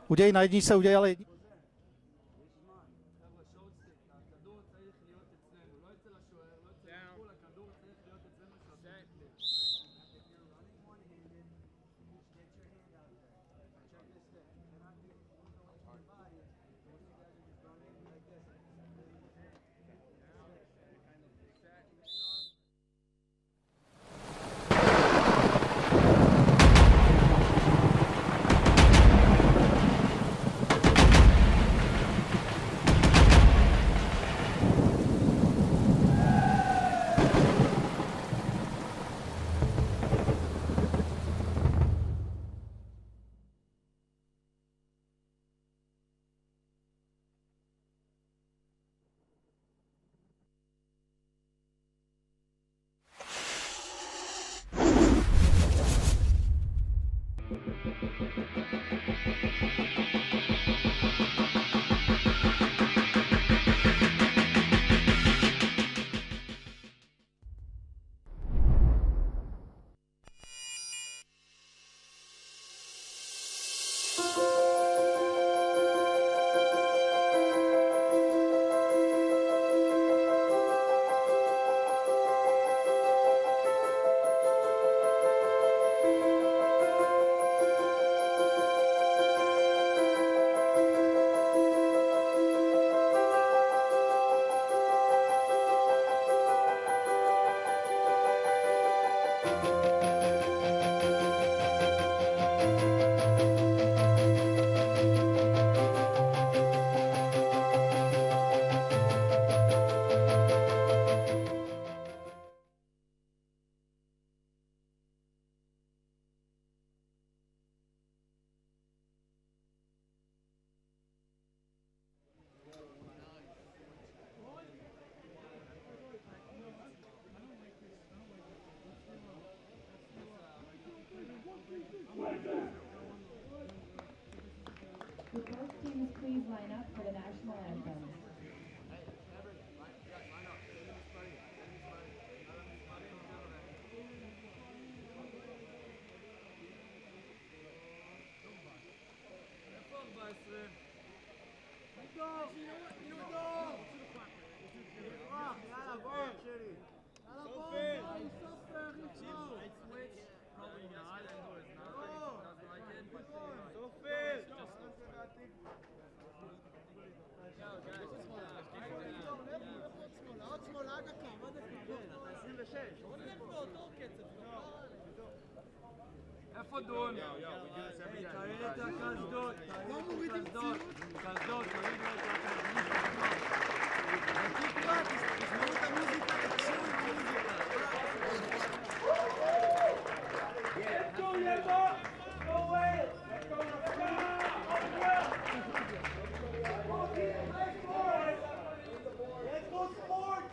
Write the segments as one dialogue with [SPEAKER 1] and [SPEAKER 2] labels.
[SPEAKER 1] udělej na jedničce, udělej jedničce.
[SPEAKER 2] Would both teams please line up for the national anthem?
[SPEAKER 3] איפה דון? תראי את הקסדות, קסדות, תראי את הקסדות. תשמעו את המוזיקה, תקשיבו את המוזיקה. Let's go, Yeba! Go away! Let's go, let's go! Let's go, sport!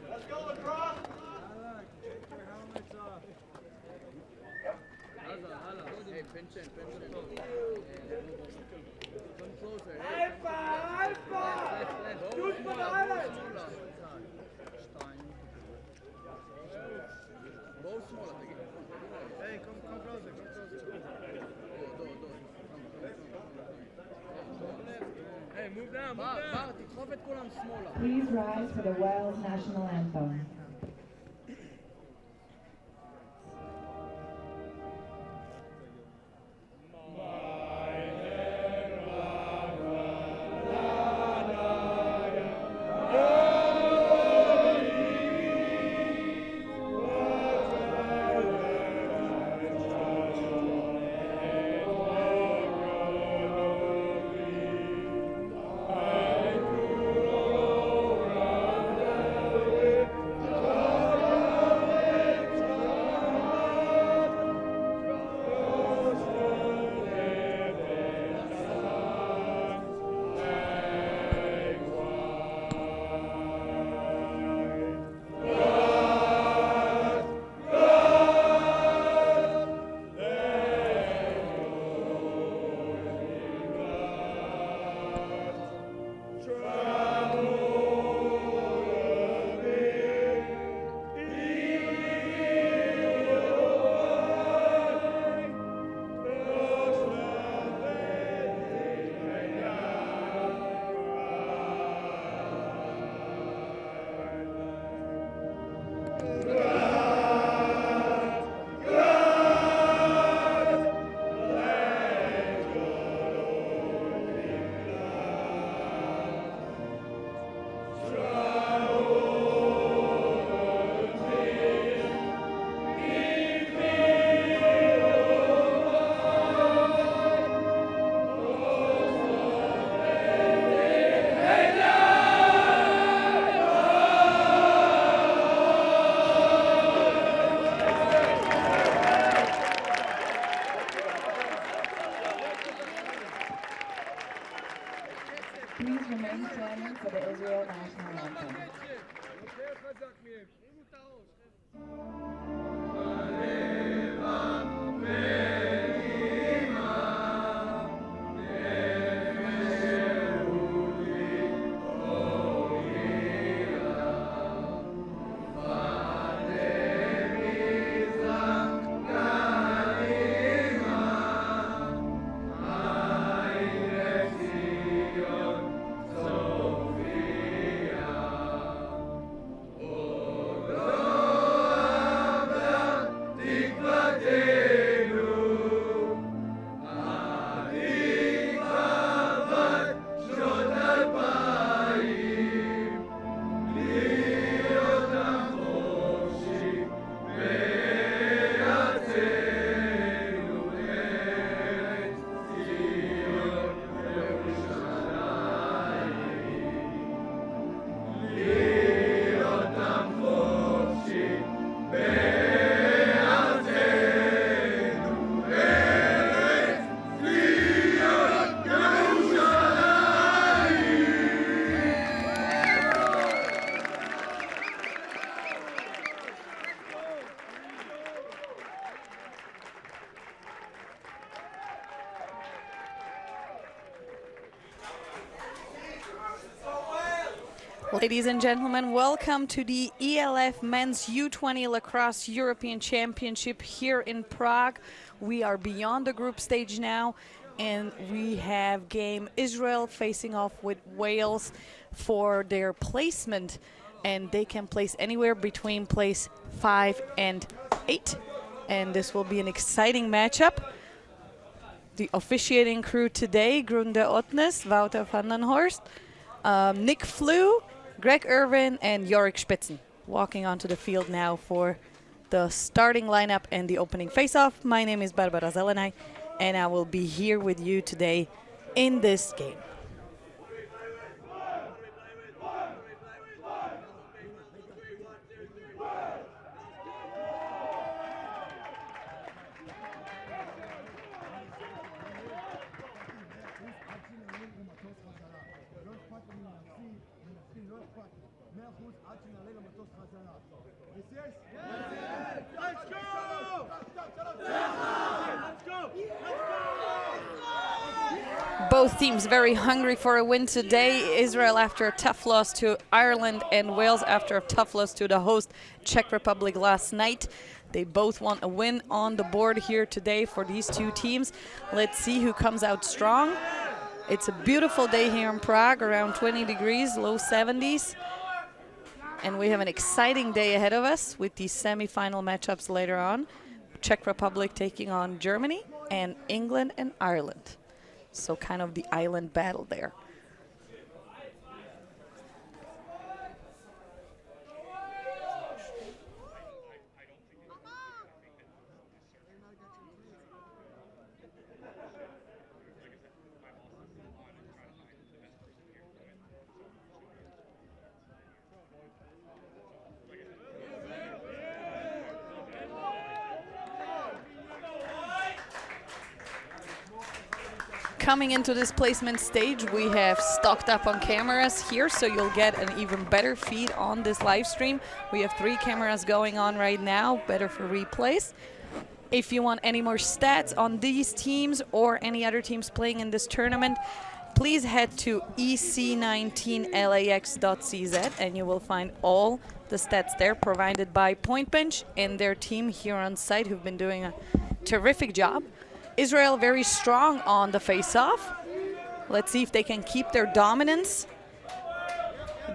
[SPEAKER 3] Let's go, Lacrosse! Hey, pinch in. Come closer. Alpha! Shoot for the island! Both smaller again. Hey, come closer. Hey, move down. תדחוף את כולם שמאלה.
[SPEAKER 2] Please rise for the Wales national anthem. Please remain standing for the Israel national anthem.
[SPEAKER 4] Ladies and gentlemen, welcome to the ELF Men's U20 Lacrosse European Championship here in Prague. We are beyond the group stage now, and we have game Israel facing off with Wales for their placement, and they can place anywhere between place 5 and 8, and this will be an exciting matchup. The officiating crew today: Grunde Otnes, Wouter van den Horst, Nick Flew, Greg Irvin, and Jorik Spitzen walking onto the field now for the starting lineup and the opening face-off. My name is Barbara Zelenay, and I will be here with you today in this game. Both teams very hungry for a win today. Israel after a tough loss to Ireland, and Wales after a tough loss to the host Czech Republic last night. They both want a win on the board here today for these two teams. Let's see who comes out strong. It's a beautiful day here in Prague, around 20 degrees, low 70s. And we have an exciting day ahead of us with these semi-final matchups later on. Czech Republic taking on Germany, and England and Ireland. So kind of the island battle there. Coming into this placement stage, we have stocked up on cameras here, so you'll get an even better feed on this live stream. We have 3 cameras going on right now, better for replays. If you want any more stats on these teams or any other teams playing in this tournament, please head to ec19lax.cz and you will find all the stats there provided by Point Bench and their team here on site, who've been doing a terrific job. Israel very strong on the face-off. Let's see if they can keep their dominance.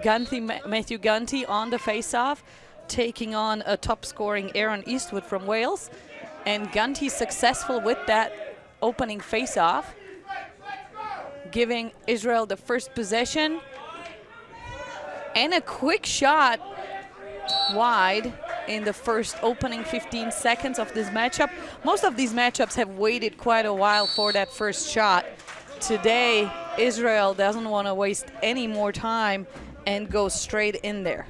[SPEAKER 4] Matthew Gunty on the face-off, taking on a top-scoring Aaron Eastwood from Wales. And Gunty successful with that opening face-off, giving Israel the first possession. And a quick shot wide in the first opening 15 seconds of this matchup. Most of these matchups have waited quite a while for that first shot. Today, Israel doesn't want to waste any more time and go straight in there.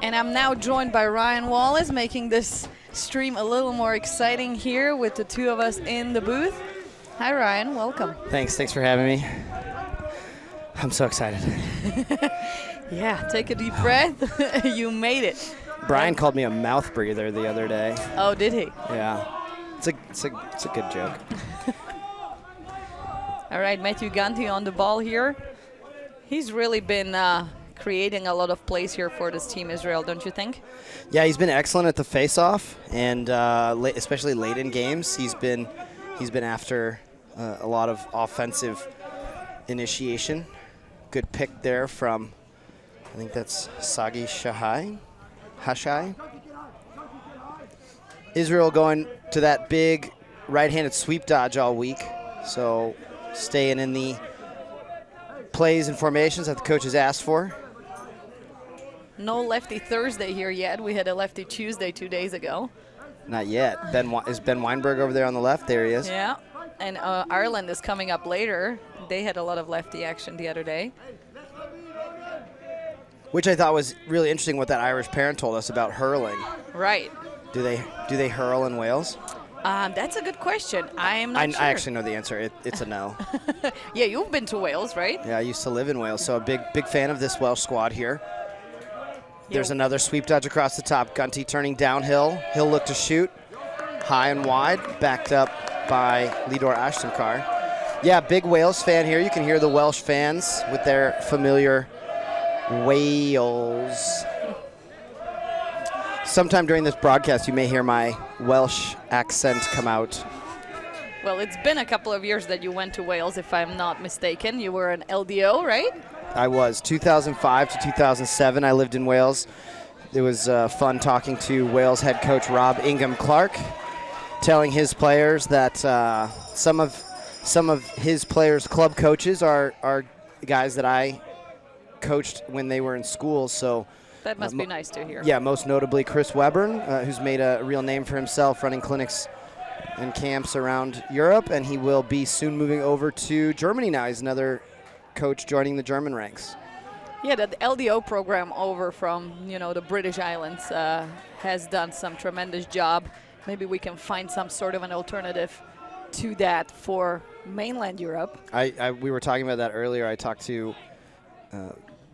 [SPEAKER 4] And I'm now joined by Ryan Wallace, making this stream a little more exciting here with the two of us in the booth. Hi, Ryan. Welcome.
[SPEAKER 5] Thanks for having me. I'm so excited.
[SPEAKER 4] Yeah, take a deep breath. You made it.
[SPEAKER 5] Brian called me a mouth breather the other day.
[SPEAKER 4] Oh, did he?
[SPEAKER 5] Yeah. It's a good joke.
[SPEAKER 4] All right, Matthew Ganti on the ball here. He's really been creating a lot of plays here for this team Israel, don't you think?
[SPEAKER 5] Yeah, he's been excellent at the face-off, and especially late in games, he's been after a lot of offensive initiation. Good pick there from, I think that's Sagi Hashai. Israel going to that big right-handed sweep dodge all week, so staying in the plays and formations that the coaches asked for.
[SPEAKER 4] No lefty Thursday here yet. We had a lefty Tuesday 2 days ago.
[SPEAKER 5] Not yet. Is Ben Weinberg over there on the left? There he is.
[SPEAKER 4] Yeah, and Ireland is coming up later. They had a lot of lefty action the other day.
[SPEAKER 5] Which I thought was really interesting what that Irish parent told us about hurling.
[SPEAKER 4] Right.
[SPEAKER 5] Do they hurl in Wales?
[SPEAKER 4] That's a good question. I am not sure.
[SPEAKER 5] I actually know the answer. It's a no.
[SPEAKER 4] Yeah, you've been to Wales, right?
[SPEAKER 5] Yeah, I used to live in Wales, so a big fan of this Welsh squad here. There's another sweep dodge across the top. Gunty turning downhill. He'll look to shoot. High and wide, backed up by Lidor Ashtonkar. Yeah, big Wales fan here. You can hear the Welsh fans with their familiar Wales. Sometime during this broadcast, you may hear my Welsh accent come out.
[SPEAKER 4] Well, it's been a couple of years that you went to Wales, if I'm not mistaken. You were an LDO, right?
[SPEAKER 5] I was. 2005 to 2007, I lived in Wales. It was fun talking to Wales head coach Rob Ingham Clark, telling his players that some of his players' club coaches are guys that I coached when they were in school. So
[SPEAKER 4] that must be nice to hear.
[SPEAKER 5] Yeah, most notably Chris Webern, who's made a real name for himself running clinics and camps around Europe, and he will be soon moving over to Germany now. He's another coach joining the German ranks.
[SPEAKER 4] Yeah, the LDO program over from, the British Islands has done some tremendous job. Maybe we can find some sort of an alternative to that for mainland Europe.
[SPEAKER 5] We were talking about that earlier. I talked to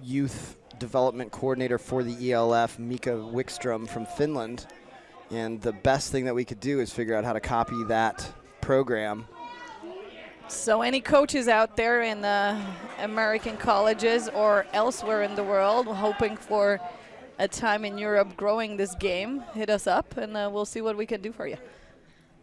[SPEAKER 5] youth development coordinator for the ELF, Mika Wickstrom from Finland, and the best thing that we could do is figure out how to copy that program.
[SPEAKER 4] So any coaches out there in the American colleges or elsewhere in the world hoping for a time in Europe growing this game, hit us up and we'll see what we can do for you.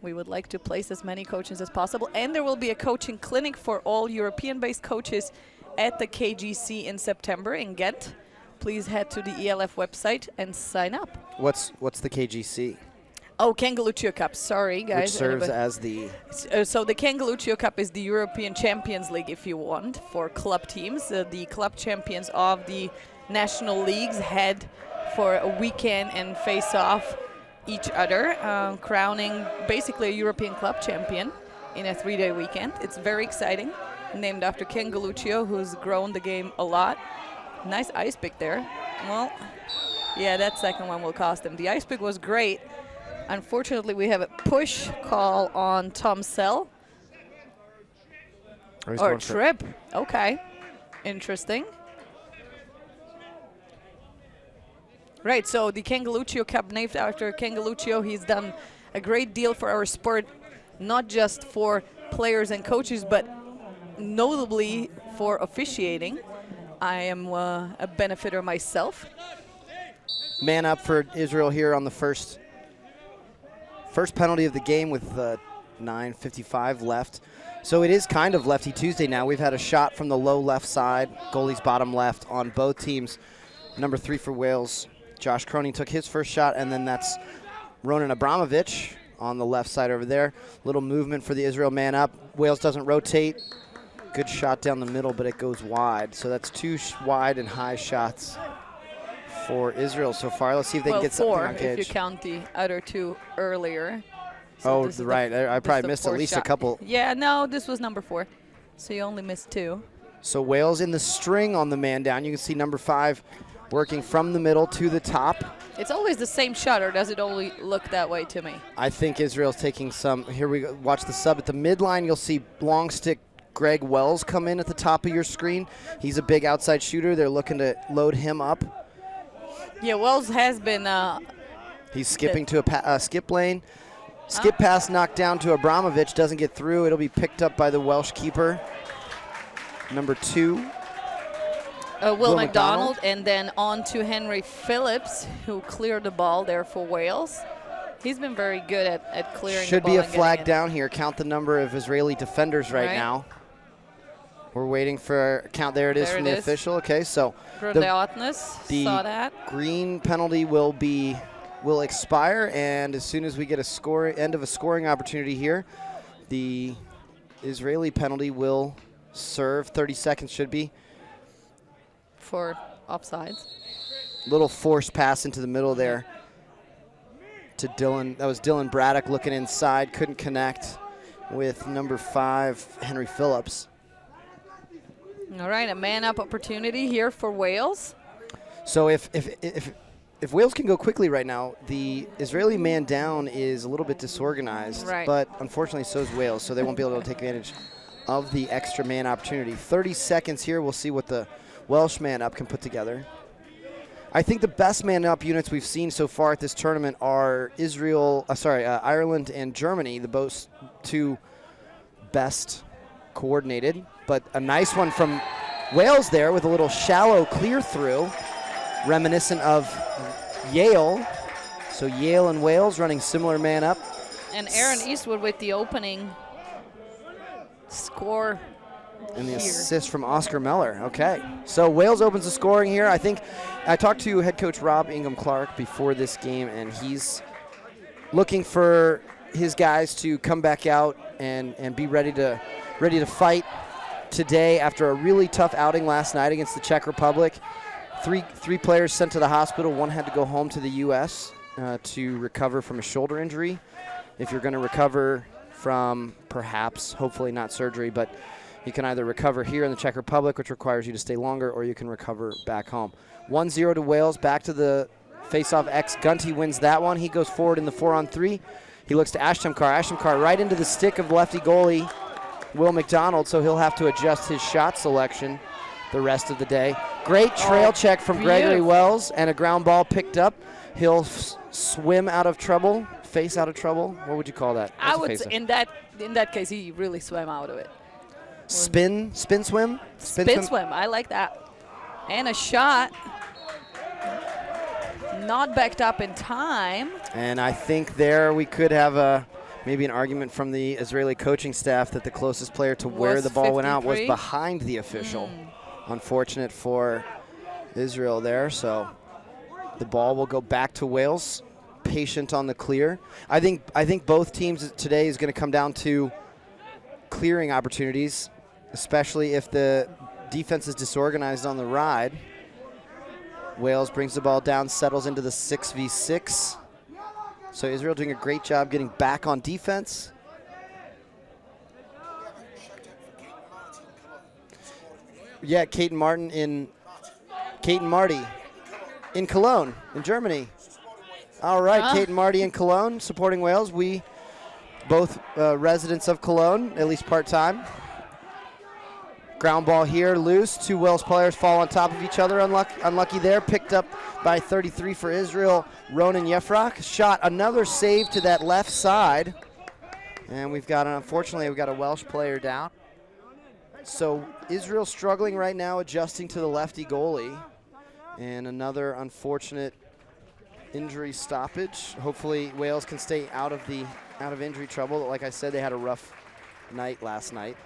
[SPEAKER 4] We would like to place as many coaches as possible, and there will be a coaching clinic for all European-based coaches at the KGC in September in Ghent. Please head to the ELF website and sign up.
[SPEAKER 5] What's the KGC?
[SPEAKER 4] Oh, Kangalucio Cup. Sorry, guys.
[SPEAKER 5] Which serves as the...
[SPEAKER 4] So the Kangalucio Cup is the European Champions League, if you want, for club teams. The club champions of the national leagues head for a weekend and face off each other, crowning basically a European club champion in a 3-day weekend. It's very exciting. Named after Kangalucio, who's grown the game a lot. Nice ice pick there. Well, yeah, that second one will cost him. The ice pick was great. Unfortunately, we have a push call on Tom Sell. Or trip. Okay. Interesting. Right, so the Kangalucio Cup, named after Kangalucio, he's done a great deal for our sport, not just for players and coaches, but notably for officiating. I am a benefiter myself.
[SPEAKER 5] Man up for Israel here on the first penalty of the game with 9:55 left. So it is kind of Lefty Tuesday now. We've had a shot from the low left side, goalie's bottom left on both teams. Number 3 for Wales, Josh Cronin took his first shot, and then that's Ronan Abramovich on the left side over there. Little movement for the Israel man up. Wales doesn't rotate. Good shot down the middle, but it goes wide. So that's 2 wide and high shots for Israel so far. Let's see if they can get something on cage.
[SPEAKER 4] If you count the other 2 earlier.
[SPEAKER 5] So right. I probably missed at least a couple.
[SPEAKER 4] Yeah, no, this was number 4. So you only missed 2.
[SPEAKER 5] So Wales in the string on the man down. You can see number 5 working from the middle to the top.
[SPEAKER 4] It's always the same shot, or does it only look that way to me?
[SPEAKER 5] I think Israel's taking some. Here we go. Watch the sub. At the midline, you'll see long stick Greg Wells come in at the top of your screen. He's a big outside shooter. They're looking to load him up.
[SPEAKER 4] Yeah, Wells has been...
[SPEAKER 5] He's skipping to a skip lane. Skip pass knocked down to Abramovich. Doesn't get through. It'll be picked up by the Welsh keeper. Number 2.
[SPEAKER 4] Will McDonald, and then on to Henry Phillips, who cleared the ball there for Wales. He's been very good at clearing
[SPEAKER 5] Should
[SPEAKER 4] the ball.
[SPEAKER 5] be a flag down here. Count the number of Israeli defenders right now. We're waiting for count. There it is from the official. Okay, so
[SPEAKER 4] the
[SPEAKER 5] saw that. Green penalty will expire, and as soon as we get a end of a scoring opportunity here, the Israeli penalty will serve. 30 seconds should be.
[SPEAKER 4] For offsides.
[SPEAKER 5] Little forced pass into the middle there to Dylan. That was Dylan Braddock looking inside, couldn't connect with number 5, Henry Phillips.
[SPEAKER 4] All right, a man-up opportunity here for Wales.
[SPEAKER 5] So if Wales can go quickly right now, the Israeli man down is a little bit disorganized, but unfortunately so is Wales, so they won't be able to take advantage of the extra man opportunity. 30 seconds here. We'll see what the Welsh man up can put together. I think the best man up units we've seen so far at this tournament are Ireland and Germany, the both 2 best coordinated. But a nice one from Wales there with a little shallow clear through, reminiscent of Yale. So Yale and Wales running similar man up.
[SPEAKER 4] And Aaron Eastwood with the opening score.
[SPEAKER 5] And the assist from Oscar Meller. Okay. So Wales opens the scoring here. I think I talked to head coach Rob Ingham-Clark before this game, and he's looking for his guys to come back out and be ready to fight today after a really tough outing last night against the Czech Republic. Three players sent to the hospital. One had to go home to the U.S. To recover from a shoulder injury. If you're going to recover from perhaps, hopefully not surgery, but you can either recover here in the Czech Republic, which requires you to stay longer, or you can recover back home. 1-0 to Wales. Back to the face-off X. Gunty wins that one. He goes forward in the 4-on-3. He looks to Ashtamkar. Ashtamkar right into the stick of lefty goalie Will McDonald, so he'll have to adjust his shot selection the rest of the day. Great trail check from Gregory Wells, and a ground ball picked up. He'll swim out of trouble, face out of trouble. What would you call that?
[SPEAKER 4] I would say in that case, he really swam out of it.
[SPEAKER 5] Spin swim?
[SPEAKER 4] Spin swim. I like that. And a shot. Not backed up in time.
[SPEAKER 5] And I think there we could have maybe an argument from the Israeli coaching staff that the closest player to where the ball went out was behind the official. Unfortunate for Israel there. So the ball will go back to Wales. Patient on the clear. I think both teams today is going to come down to clearing opportunities, especially if the defense is disorganized on the ride. Wales brings the ball down, settles into the 6v6. So Israel doing a great job getting back on defense. Yeah, Kate and Marty in Cologne, in Germany. All right, Kate and Marty in Cologne supporting Wales. We both residents of Cologne, at least part-time. Ground ball here, loose. 2 Wales players fall on top of each other. Unlucky there. Picked up by 33 for Israel, Ronan Yefrak. Shot, another save to that left side. And unfortunately, we've got a Welsh player down. So Israel struggling right now, adjusting to the lefty goalie. And another unfortunate injury stoppage. Hopefully Wales can stay out of injury trouble. Like I said, they had a rough night last night.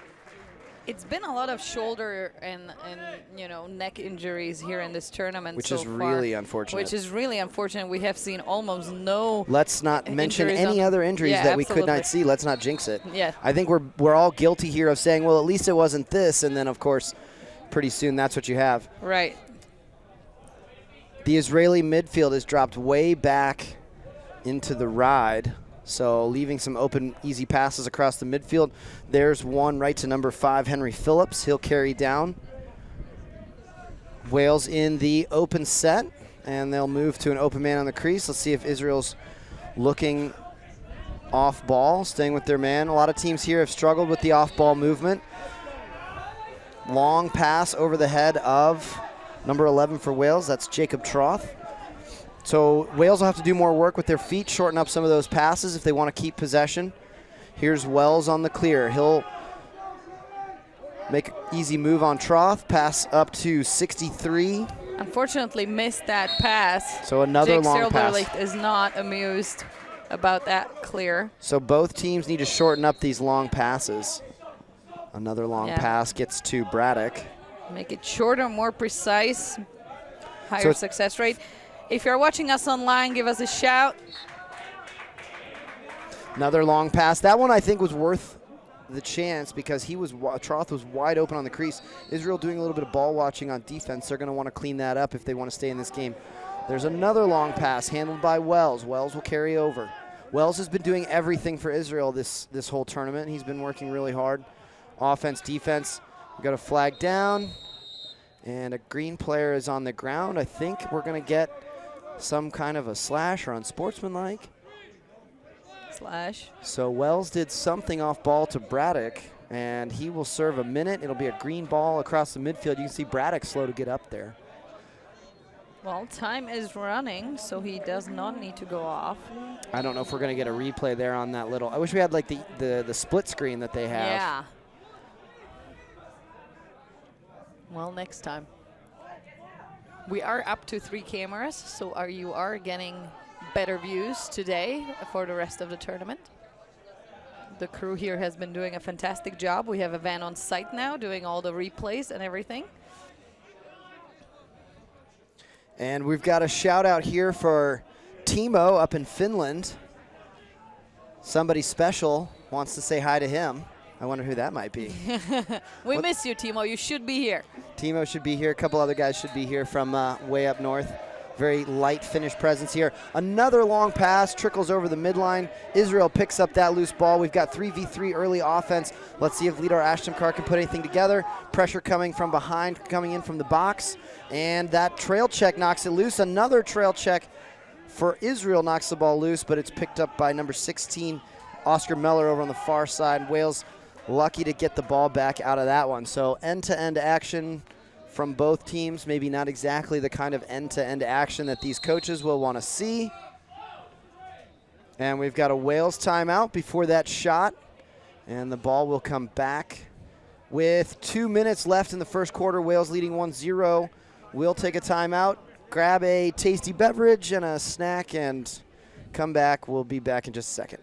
[SPEAKER 4] It's been a lot of shoulder and neck injuries here in this tournament,
[SPEAKER 5] which is really
[SPEAKER 4] unfortunate. We have seen almost no.
[SPEAKER 5] Let's not mention any other injuries that we could not see. Let's not jinx it.
[SPEAKER 4] Yeah.
[SPEAKER 5] I think we're all guilty here of saying, well, at least it wasn't this, and then of course, pretty soon that's what you have.
[SPEAKER 4] Right.
[SPEAKER 5] The Israeli midfield is dropped way back into the ride. So leaving some open, easy passes across the midfield. There's one right to number 5, Henry Phillips. He'll carry down. Wales in the open set, and they'll move to an open man on the crease. Let's see if Israel's looking off ball, staying with their man. A lot of teams here have struggled with the off ball movement. Long pass over the head of number 11 for Wales. That's Jacob Troth. So Wales will have to do more work with their feet, shorten up some of those passes if they want to keep possession. Here's Wells on the clear. He'll make an easy move on Troth, pass up to 63.
[SPEAKER 4] Unfortunately missed that pass.
[SPEAKER 5] So another
[SPEAKER 4] Jake
[SPEAKER 5] long pass.
[SPEAKER 4] Silberlicht is not amused about that clear.
[SPEAKER 5] So both teams need to shorten up these long passes. Another long pass gets to Braddock.
[SPEAKER 4] Make it shorter, more precise, higher success rate. If you're watching us online, give us a shout.
[SPEAKER 5] Another long pass. That one I think was worth the chance because Troth was wide open on the crease. Israel doing a little bit of ball watching on defense. They're going to want to clean that up if they want to stay in this game. There's another long pass handled by Wells. Wells will carry over. Wells has been doing everything for Israel this whole tournament. He's been working really hard. Offense, defense. We've got a flag down, and a green player is on the ground. I think we're going to get some kind of a slash or unsportsmanlike.
[SPEAKER 4] Slash.
[SPEAKER 5] So Wells did something off ball to Braddock, and he will serve a minute. It'll be a green ball across the midfield. You can see Braddock slow to get up there.
[SPEAKER 4] Well, time is running, so he does not need to go off.
[SPEAKER 5] I don't know if we're going to get a replay there on that little. I wish we had like the split screen that they have.
[SPEAKER 4] Yeah. Well, next time. We are up to 3 cameras, so you are getting better views today for the rest of the tournament. The crew here has been doing a fantastic job. We have a van on site now doing all the replays and everything.
[SPEAKER 5] And we've got a shout out here for Timo up in Finland. Somebody special wants to say hi to him. I wonder who that might be.
[SPEAKER 4] We miss you, Timo. You should be here.
[SPEAKER 5] Timo should be here. A couple other guys should be here from way up north. Very light Finnish presence here. Another long pass trickles over the midline. Israel picks up that loose ball. We've got 3v3 early offense. Let's see if Lidar Ashtamkar can put anything together. Pressure coming from behind, coming in from the box. And that trail check knocks it loose. Another trail check for Israel knocks the ball loose, but it's picked up by number 16, Oscar Meller over on the far side. Wales lucky to get the ball back out of that one. So end-to-end action from both teams. Maybe not exactly the kind of end-to-end action that these coaches will want to see. And we've got a Wales timeout before that shot. And the ball will come back with 2 minutes left in the first quarter. Wales leading 1-0. We'll take a timeout, grab a tasty beverage and a snack, and come back. We'll be back in just a second.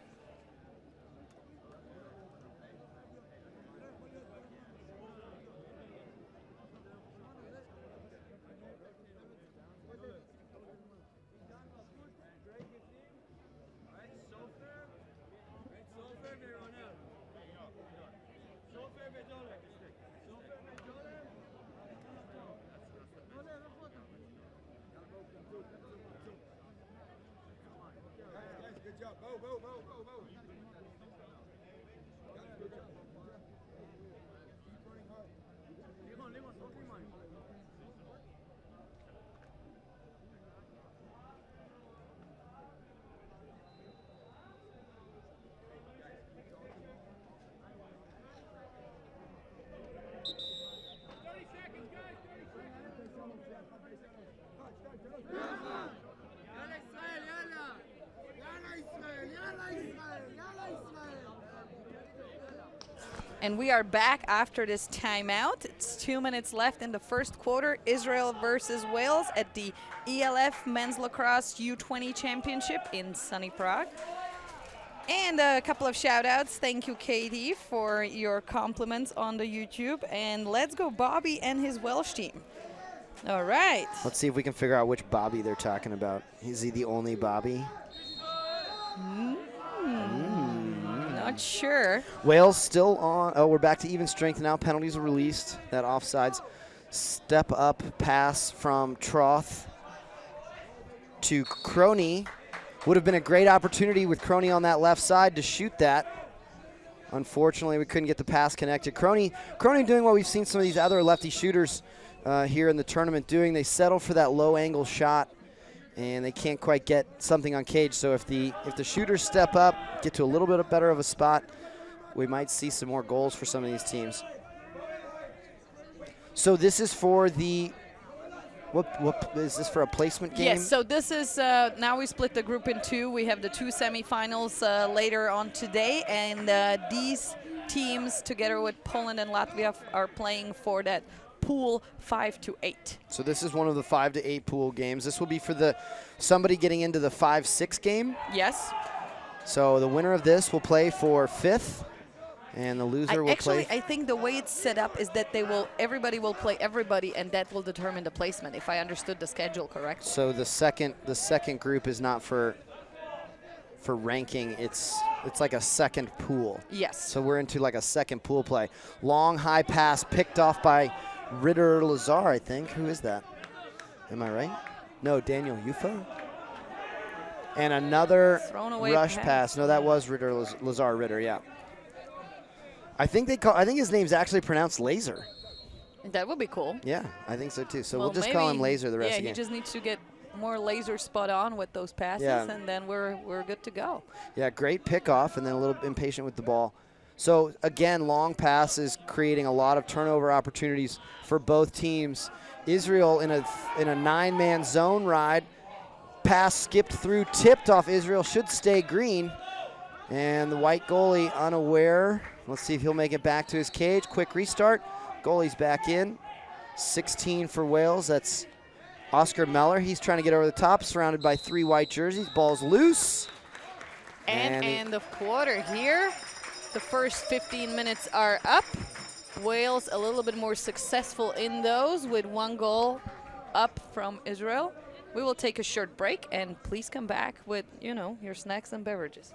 [SPEAKER 4] And we are back after this timeout. It's 2 minutes left in the first quarter. Israel versus Wales at the ELF Men's Lacrosse U20 Championship in sunny Prague. And a couple of shout outs. Thank you, Katie, for your compliments on the YouTube. And let's go Bobby and his Welsh team. All right.
[SPEAKER 5] Let's see if we can figure out which Bobby they're talking about. Is he the only Bobby?
[SPEAKER 4] Not sure.
[SPEAKER 5] Wales still on. Oh, we're back to even strength now. Penalties are released. That offsides. Step up pass from Troth to Crony. Would have been a great opportunity with Crony on that left side to shoot that. Unfortunately, we couldn't get the pass connected. Crony doing what we've seen some of these other lefty shooters here in the tournament doing. They settle for that low angle shot, and they can't quite get something on cage. So if the shooters step up, get to a little bit better of a spot, we might see some more goals for some of these teams. So this is for the, what is this for a placement game?
[SPEAKER 4] Yes, so this is, now we split the group in two. We have the two semifinals later on today, and these teams, together with Poland and Latvia, are playing for that pool 5 to 8.
[SPEAKER 5] So this is one of the 5 to 8 pool games. This will be for the somebody getting into the 5-6 game.
[SPEAKER 4] Yes.
[SPEAKER 5] So the winner of this will play for 5th, and the loser will play.
[SPEAKER 4] I think the way it's set up is that everybody will play everybody, and that will determine the placement, if I understood the schedule correctly.
[SPEAKER 5] So the second group is not for ranking. It's like a second pool.
[SPEAKER 4] Yes.
[SPEAKER 5] So we're into like a second pool play. Long high pass picked off by Ritter Lazar, I think. Who is that? Am I right? No, Daniel Ufo. And another rush pass. No, that was Ritter Lazar Ritter. Yeah. I think his name's actually pronounced Laser.
[SPEAKER 4] That would be cool.
[SPEAKER 5] Yeah, I think so too. So we'll just call him Laser the rest of the game.
[SPEAKER 4] Yeah, he just needs to get more laser spot on with those passes, and then we're good to go.
[SPEAKER 5] Yeah, great pickoff, and then a little impatient with the ball. So again, long passes creating a lot of turnover opportunities for both teams. Israel in a 9-man zone ride. Pass skipped through, tipped off Israel, should stay green. And the white goalie unaware. Let's see if he'll make it back to his cage. Quick restart. Goalie's back in. 16 for Wales. That's Oscar Meller. He's trying to get over the top, surrounded by 3 white jerseys. Ball's loose.
[SPEAKER 4] And end of quarter here. The first 15 minutes are up. Wales a little bit more successful in those with 1 goal up from Israel. We will take a short break, and please come back with, your snacks and beverages.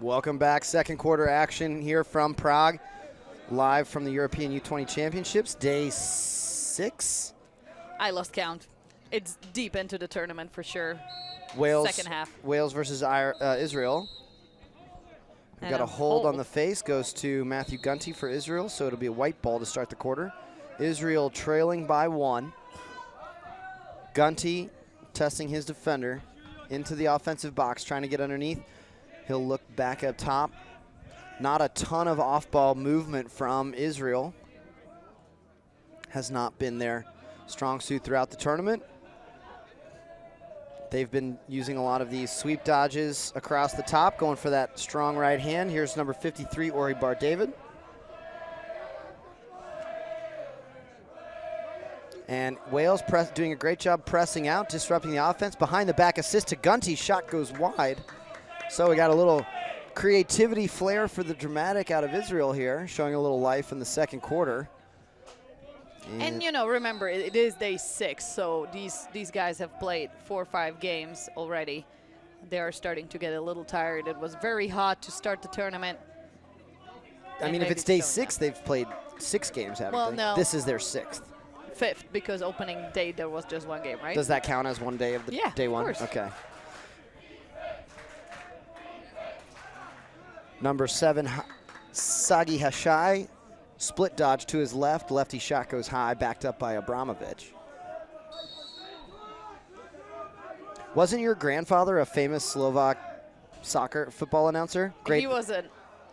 [SPEAKER 5] Welcome back. Second quarter action here from Prague, live from the European U20 Championships, day 6.
[SPEAKER 4] I lost count. It's deep into the tournament for sure.
[SPEAKER 5] Wales,
[SPEAKER 4] second half.
[SPEAKER 5] Wales versus Israel. We've got a hold on the face, goes to Matthew Gunty for Israel, so it'll be a white ball to start the quarter. Israel trailing by 1. Gunty testing his defender into the offensive box, trying to get underneath. He'll look back up top. Not a ton of off-ball movement from Israel. Has not been their strong suit throughout the tournament. They've been using a lot of these sweep dodges across the top, going for that strong right hand. Here's number 53, Ori Bar David. And Wales doing a great job pressing out, disrupting the offense. Behind the back assist to Gunty. Shot goes wide. So we got a little creativity flair for the dramatic out of Israel here, showing a little life in the second quarter.
[SPEAKER 4] And you know, remember, it is day 6, so these guys have played 4 or 5 games already. They are starting to get a little tired. It was very hot to start the tournament.
[SPEAKER 5] I mean, if it's day 6, they've played 6 games, haven't
[SPEAKER 4] well,
[SPEAKER 5] they?
[SPEAKER 4] No.
[SPEAKER 5] This is their 6th.
[SPEAKER 4] 5th, because opening day there was just 1 game, right?
[SPEAKER 5] Does that count as one day of the day 1?
[SPEAKER 4] Of course.
[SPEAKER 5] Okay. Number 7, Sagi Hashai. Split dodge to his left. Lefty shot goes high, backed up by Abramovich. Wasn't your grandfather a famous Slovak soccer football announcer? Great.
[SPEAKER 4] He was an,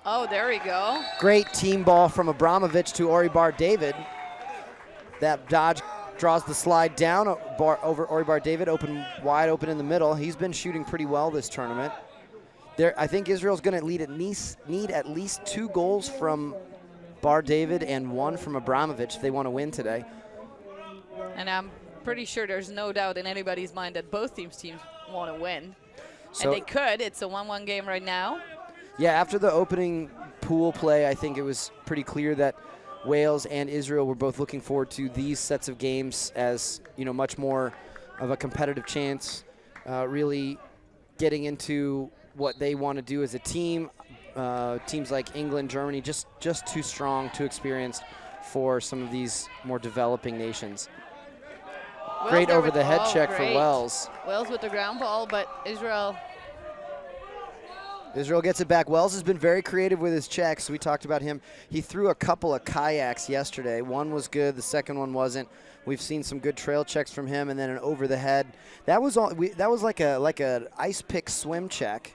[SPEAKER 4] oh, there we go.
[SPEAKER 5] Great team ball from Abramovich to Oribar David. That dodge draws the slide down over Oribar David, wide open in the middle. He's been shooting pretty well this tournament. I think Israel's going to need at least 2 goals from Bar David and 1 from Abramovich if they want to win today.
[SPEAKER 4] And I'm pretty sure there's no doubt in anybody's mind that both teams want to win.
[SPEAKER 5] So,
[SPEAKER 4] and they could. It's a 1-1 game right now.
[SPEAKER 5] Yeah, after the opening pool play, I think it was pretty clear that Wales and Israel were both looking forward to these sets of games as, you know, much more of a competitive chance, really getting into what they want to do as a team. Teams like England, Germany, just too strong, too experienced for some of these more developing nations. Great over-the-head check for Wells.
[SPEAKER 4] Wells with the ground ball, but Israel
[SPEAKER 5] gets it back. Wells has been very creative with his checks. We talked about him. He threw a couple of kayaks yesterday. One was good. The second one wasn't. We've seen some good trail checks from him, and then an over-the-head. That was like a ice pick swim check.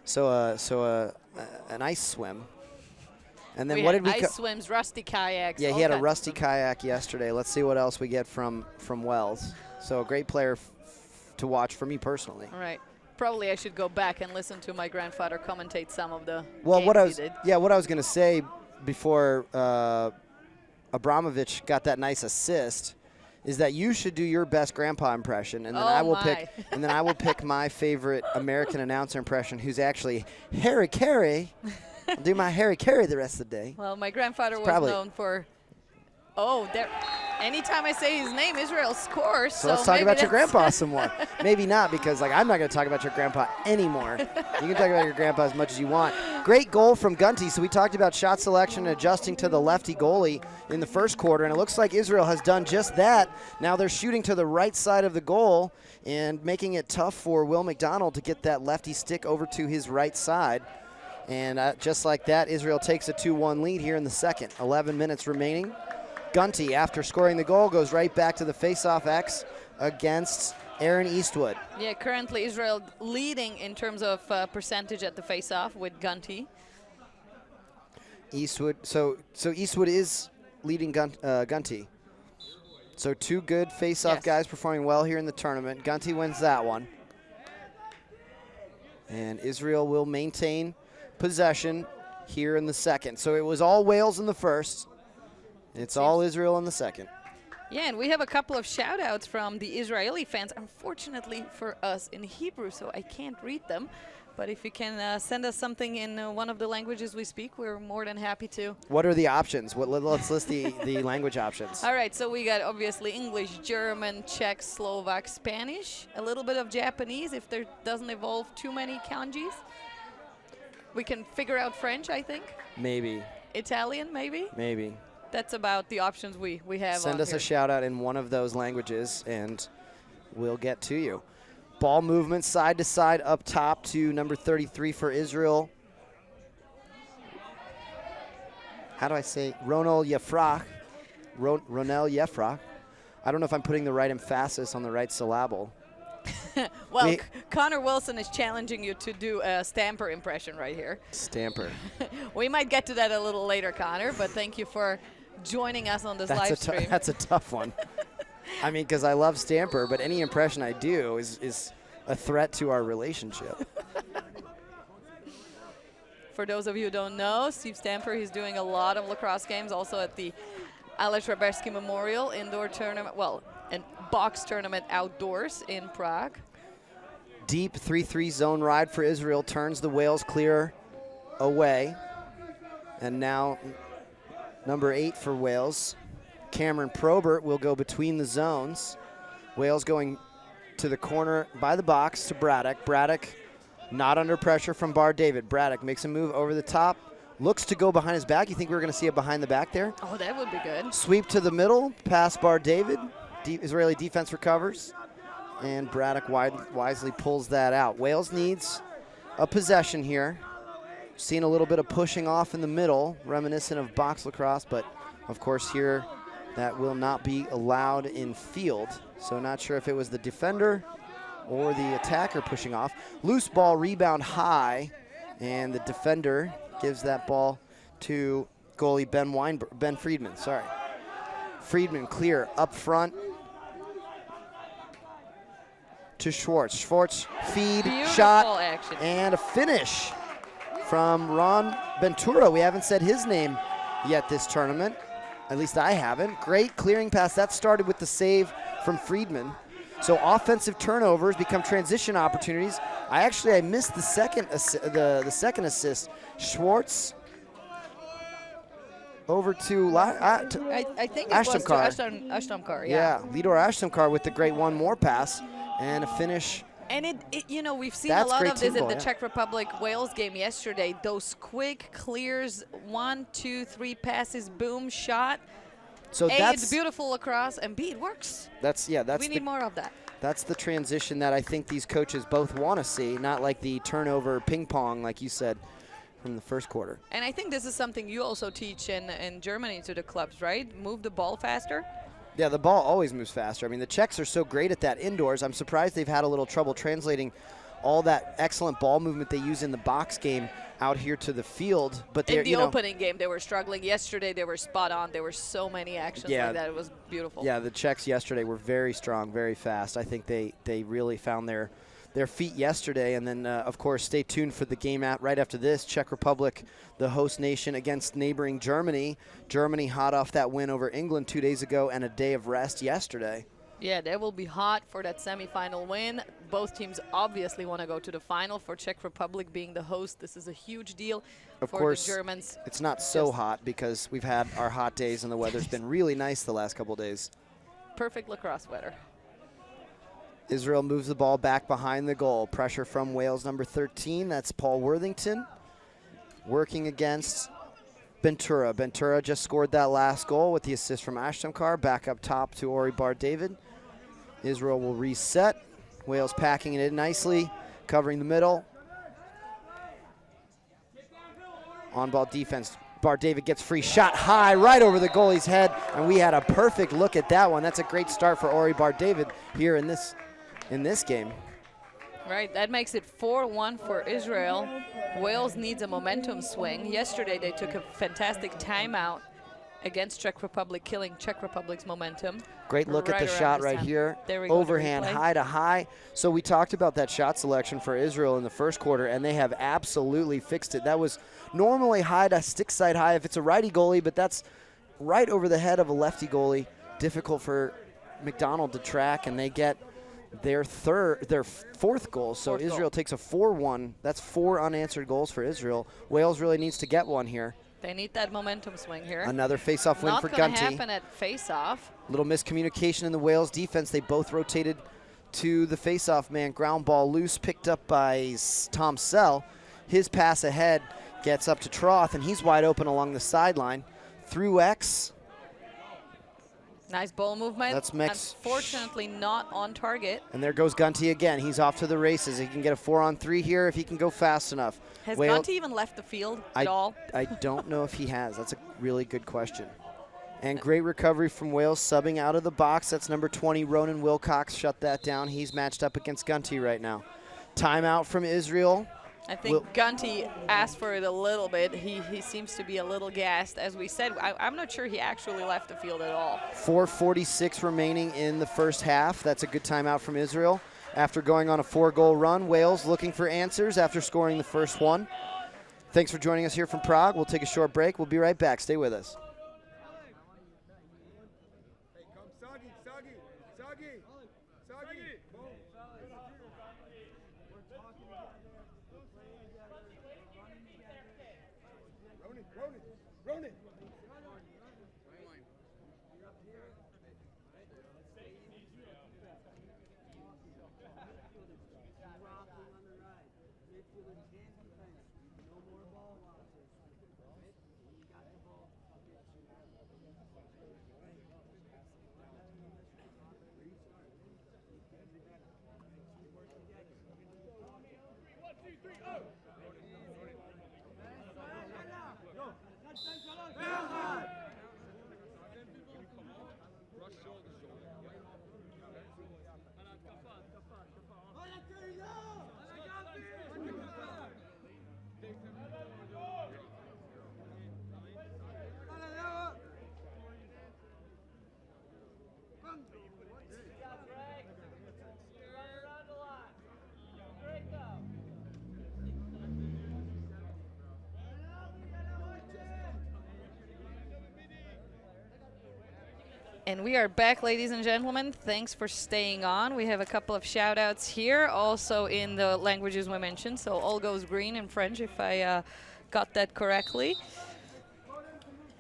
[SPEAKER 5] So an ice swim. And then what did we
[SPEAKER 4] ice swims, rusty kayaks.
[SPEAKER 5] Yeah, he had a rusty kayak yesterday. Let's see what else we get from Wells. So a great player to watch for me personally.
[SPEAKER 4] All right. Probably I should go back and listen to my grandfather commentate some of the
[SPEAKER 5] what I
[SPEAKER 4] games
[SPEAKER 5] was
[SPEAKER 4] he did.
[SPEAKER 5] Yeah, what I was going to say before Abramovich got that nice assist is that you should do your best grandpa impression, and then I will pick my favorite American announcer impression, who's actually Harry Carey. I'll do my Harry Carey the rest of the day.
[SPEAKER 4] Well, my grandfather was known for. Oh, there. Anytime I say his name, Israel scores.
[SPEAKER 5] So let's talk about your grandpa some more. Maybe not, because I'm not going to talk about your grandpa anymore. You can talk about your grandpa as much as you want. Great goal from Gunty. So we talked about shot selection and adjusting to the lefty goalie in the first quarter, and it looks like Israel has done just that. Now they're shooting to the right side of the goal and making it tough for Will McDonald to get that lefty stick over to his right side. And just like that, Israel takes a 2-1 lead here in the second. 11 minutes remaining. Gunty, after scoring the goal, goes right back to the face-off X against Aaron Eastwood.
[SPEAKER 4] Yeah, currently Israel leading in terms of percentage at the face-off with Gunty.
[SPEAKER 5] Eastwood, so Eastwood is leading Gunty. So 2 good face-off guys performing well here in the tournament. Gunty wins that one. And Israel will maintain possession here in the second. So it was all Wales in the first. It's all Israel in the second.
[SPEAKER 4] Yeah, and we have a couple of shout-outs from the Israeli fans, unfortunately for us in Hebrew, so I can't read them. But if you can send us something in one of the languages we speak, we're more than happy to.
[SPEAKER 5] What are the options? Let's list the language options.
[SPEAKER 4] All right, so we got obviously English, German, Czech, Slovak, Spanish, a little bit of Japanese if there doesn't involve too many kanjis. We can figure out French, I think.
[SPEAKER 5] Maybe.
[SPEAKER 4] Italian, maybe.
[SPEAKER 5] Maybe.
[SPEAKER 4] That's about the options we have.
[SPEAKER 5] Send us a shout out in one of those languages and we'll get to you. Ball movement side to side up top to number 33 for Israel. How do I say? Ronel Yefrach. Ronel Yefrach. I don't know if I'm putting the right emphasis on the right syllable.
[SPEAKER 4] Well, Connor Wilson is challenging you to do a Stamper impression right here.
[SPEAKER 5] Stamper.
[SPEAKER 4] We might get to that a little later, Connor, but thank you for joining us on this live stream.
[SPEAKER 5] That's a tough one. I mean, because I love Stamper, but any impression I do is a threat to our relationship.
[SPEAKER 4] For those of you who don't know, Steve Stamper, he's doing a lot of lacrosse games, also at the Alex Rabersky Memorial Indoor Tournament, well, and box tournament outdoors in Prague.
[SPEAKER 5] Deep 3-3 zone ride for Israel turns the Wales clear away. And now number 8 for Wales, Cameron Probert, will go between the zones. Wales going to the corner by the box to Braddock. Braddock not under pressure from Bar David. Braddock makes a move over the top, looks to go behind his back. You think we were going to see it behind the back there?
[SPEAKER 4] Oh, that would be good.
[SPEAKER 5] Sweep to the middle, pass Bar David. Israeli defense recovers, and Braddock wisely pulls that out. Wales needs a possession here. Seen a little bit of pushing off in the middle, reminiscent of box lacrosse, but of course here that will not be allowed in field. So not sure if it was the defender or the attacker pushing off. Loose ball, rebound high, and the defender gives that ball to goalie Ben Friedman. Sorry. Friedman clear up front to Schwartz. Schwartz feed,
[SPEAKER 4] Beautiful
[SPEAKER 5] shot,
[SPEAKER 4] action.
[SPEAKER 5] and a finish from Ron Ventura. We haven't said his name yet this tournament. At least I haven't. Great clearing pass. That started with the save from Friedman. So offensive turnovers become transition opportunities. I missed the second assist. Schwartz over to
[SPEAKER 4] I think it was to
[SPEAKER 5] Ashtamkar.
[SPEAKER 4] Ashtamkar,
[SPEAKER 5] Yeah, Lidor Ashtamkar with the great one more pass and a finish.
[SPEAKER 4] And you know, we've seen
[SPEAKER 5] That's
[SPEAKER 4] a lot
[SPEAKER 5] great
[SPEAKER 4] of this
[SPEAKER 5] team
[SPEAKER 4] in the
[SPEAKER 5] ball, yeah.
[SPEAKER 4] Czech Republic-Wales game yesterday. Those quick clears, 1, 2, 3 passes, boom, shot.
[SPEAKER 5] So
[SPEAKER 4] A,
[SPEAKER 5] that's
[SPEAKER 4] it's beautiful lacrosse, and B, it works. We need more of that.
[SPEAKER 5] That's the transition that I think these coaches both want to see, not like the turnover ping pong, like you said, from the first quarter.
[SPEAKER 4] And I think this is something you also teach in Germany to the clubs, right? Move the ball faster.
[SPEAKER 5] Yeah, the ball always moves faster. I mean, the Czechs are so great at that indoors. I'm surprised they've had a little trouble translating all that excellent ball movement they use in the box game out here to the field. But
[SPEAKER 4] in the opening game, they were struggling. Yesterday, they were spot on. There were so many actions like that. It was beautiful.
[SPEAKER 5] Yeah, the Czechs yesterday were very strong, very fast. I think they really found their feet yesterday. And then, of course, stay tuned for the game right after this. Czech Republic, the host nation, against neighboring Germany. Germany hot off that win over England 2 days ago and a day of rest yesterday.
[SPEAKER 4] Yeah, they will be hot for that semifinal win. Both teams obviously want to go to the final. For Czech Republic being the host, this is a huge deal for the Germans.
[SPEAKER 5] It's not so hot because we've had our hot days and the weather's been really nice the last couple days.
[SPEAKER 4] Perfect lacrosse weather.
[SPEAKER 5] Israel moves the ball back behind the goal. Pressure from Wales number 13. That's Paul Worthington working against Ventura. Ventura just scored that last goal with the assist from Ashtamkar. Back up top to Ori Bar David. Israel will reset. Wales packing it in nicely, covering the middle. On-ball defense. Bar David gets free shot high right over the goalie's head, and we had a perfect look at that one. That's a great start for Ori Bar David here in this game.
[SPEAKER 4] Right, that makes it 4-1 for Israel. Wales needs a momentum swing. Yesterday they took a fantastic timeout against Czech Republic, killing Czech Republic's momentum.
[SPEAKER 5] Great look at the shot right here.
[SPEAKER 4] There we go,
[SPEAKER 5] overhand, high to high. So we talked about that shot selection for Israel in the first quarter, and they have absolutely fixed it. That was normally high to stick side high if it's a righty goalie, but that's right over the head of a lefty goalie. Difficult for McDonald to track, and they get their fourth goal. So Israel takes a 4-1. That's 4 unanswered goals for Israel. Wales really needs to get one here.
[SPEAKER 4] They need that momentum swing here.
[SPEAKER 5] Another face-off win for Gunty.
[SPEAKER 4] Not going to happen at face-off.
[SPEAKER 5] Little miscommunication in the Wales defense. They both rotated to the face-off man. Ground ball loose, picked up by Tom Sell. His pass ahead gets up to Troth, and he's wide open along the sideline. Through X.
[SPEAKER 4] Nice ball movement.
[SPEAKER 5] That's
[SPEAKER 4] Unfortunately not on target.
[SPEAKER 5] And there goes Gunty again. He's off to the races. He can get a 4-on-3 here if he can go fast enough.
[SPEAKER 4] Has Gunty even left the field at all?
[SPEAKER 5] I don't know if he has. That's a really good question. And great recovery from Wales, subbing out of the box. That's number 20, Ronan Wilcox. Shut that down. He's matched up against Gunty right now. Timeout from Israel.
[SPEAKER 4] I think Gunty asked for it a little bit. He seems to be a little gassed. As we said, I'm not sure he actually left the field at all.
[SPEAKER 5] 4:46 remaining in the first half. That's a good timeout from Israel. After going on a 4-goal run, Wales looking for answers after scoring the first one. Thanks for joining us here from Prague. We'll take a short break. We'll be right back. Stay with us.
[SPEAKER 4] And we are back, ladies and gentlemen. Thanks for staying on. We have a couple of shout outs here, also in the languages we mentioned. So all goes green in French, if I got that correctly.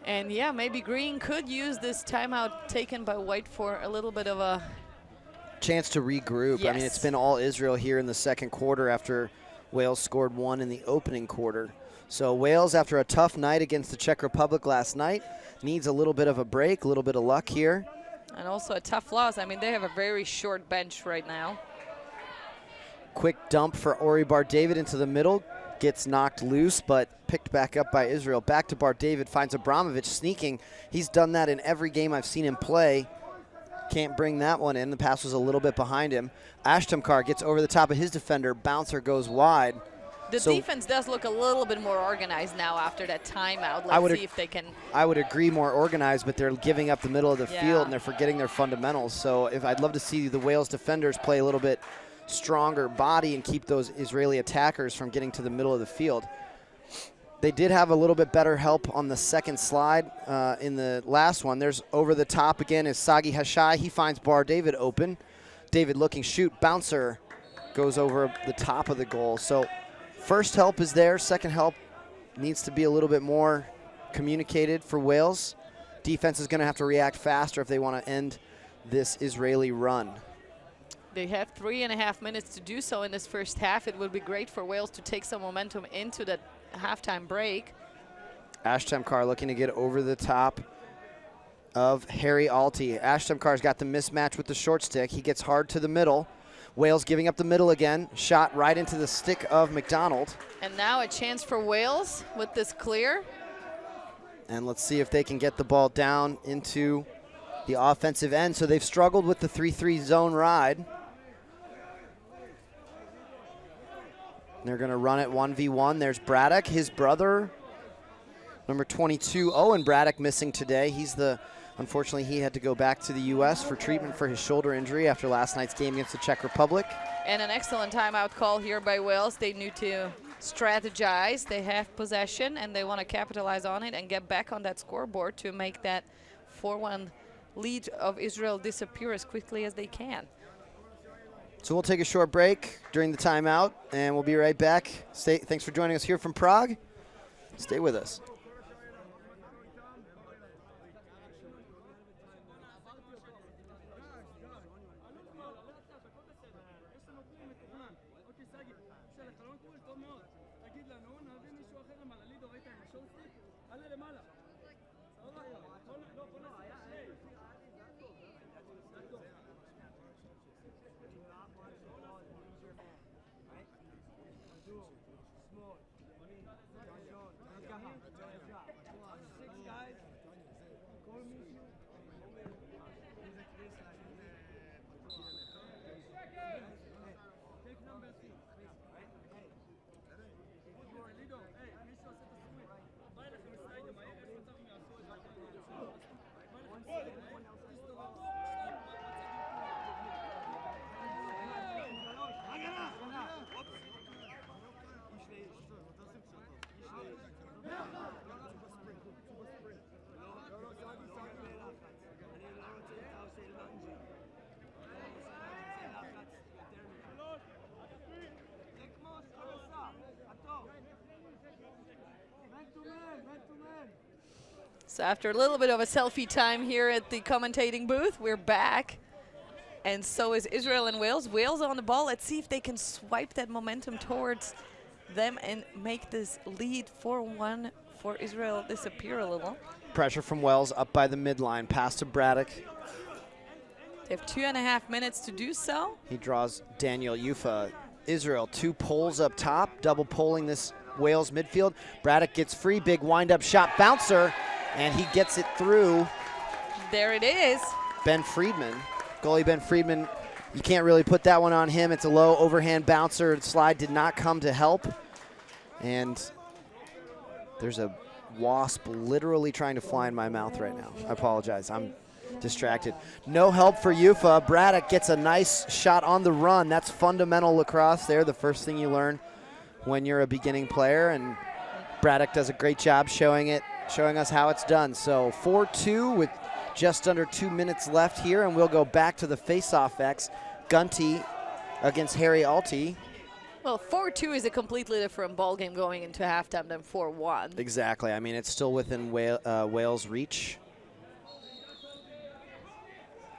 [SPEAKER 4] And yeah, maybe green could use this timeout taken by white for a little bit of a
[SPEAKER 5] chance to regroup.
[SPEAKER 4] Yes.
[SPEAKER 5] I mean, it's been all Israel here in the second quarter after Wales scored 1 in the opening quarter. So Wales, after a tough night against the Czech Republic last night, needs a little bit of a break, a little bit of luck here.
[SPEAKER 4] And also a tough loss. I mean, they have a very short bench right now.
[SPEAKER 5] Quick dump for Ori Bar-David into the middle. Gets knocked loose, but picked back up by Israel. Back to Bar-David, finds Abramovich sneaking. He's done that in every game I've seen him play. Can't bring that one in. The pass was a little bit behind him. Ashtamkar gets over the top of his defender. Bouncer goes wide.
[SPEAKER 4] The defense does look a little bit more organized now after that timeout. Let's see if they can.
[SPEAKER 5] I would agree, more organized, but they're giving up the middle of the field and they're forgetting their fundamentals. So I'd love to see the Wales defenders play a little bit stronger body and keep those Israeli attackers from getting to the middle of the field. They did have a little bit better help on the second slide in the last one. There's over the top again is Sagi Hashai. He finds Bar-David open. David looking, shoot, bouncer goes over the top of the goal. So first help is there. Second help needs to be a little bit more communicated for Wales. Defense is going to have to react faster if they want to end this Israeli run.
[SPEAKER 4] They have 3.5 minutes to do so in this first half. It would be great for Wales to take some momentum into that halftime break.
[SPEAKER 5] Ashtamkar looking to get over the top of Harry Alty. Ashtamkar's got the mismatch with the short stick. He gets hard to the middle. Wales giving up the middle again. Shot right into the stick of McDonald.
[SPEAKER 4] And now a chance for Wales with this clear.
[SPEAKER 5] And let's see if they can get the ball down into the offensive end. So they've struggled with the 3-3 zone ride. They're going to run it 1v1. There's Braddock, his brother, number 22, Owen Braddock, missing today. Unfortunately, he had to go back to the U.S. for treatment for his shoulder injury after last night's game against the Czech Republic.
[SPEAKER 4] And an excellent timeout call here by Wales. They need to strategize. They have possession, and they want to capitalize on it and get back on that scoreboard to make that 4-1 lead of Israel disappear as quickly as they can.
[SPEAKER 5] So we'll take a short break during the timeout, and we'll be right back. Thanks for joining us here from Prague. Stay with us.
[SPEAKER 4] So after a little bit of a selfie time here at the commentating booth, we're back. And so is Israel and Wales. Wales on the ball. Let's see if they can swipe that momentum towards them and make this lead 4-1 for Israel disappear a little.
[SPEAKER 5] Pressure from Wales up by the midline. Pass to Braddock.
[SPEAKER 4] They have 2.5 minutes to do so.
[SPEAKER 5] He draws Daniel Yufa Israel, 2 poles up top, double polling this Wales midfield. Braddock gets free, big wind-up shot, bouncer, and he gets it through.
[SPEAKER 4] There it is.
[SPEAKER 5] Ben Friedman, goalie Ben Friedman, you can't really put that one on him. It's a low overhand bouncer. The slide did not come to help. And there's a wasp literally trying to fly in my mouth right now. I apologize, I'm distracted. No help for Ufa. Braddock gets a nice shot on the run. That's fundamental lacrosse there, the first thing you learn when you're a beginning player, and Braddock does a great job showing us how it's done. So 4-2 with just under 2 minutes left here, and we'll go back to the face-off X. Gunty against Harry Alty.
[SPEAKER 4] Well, 4-2 is a completely different ball game going into halftime than 4-1.
[SPEAKER 5] Exactly. I mean, it's still within Wales' reach.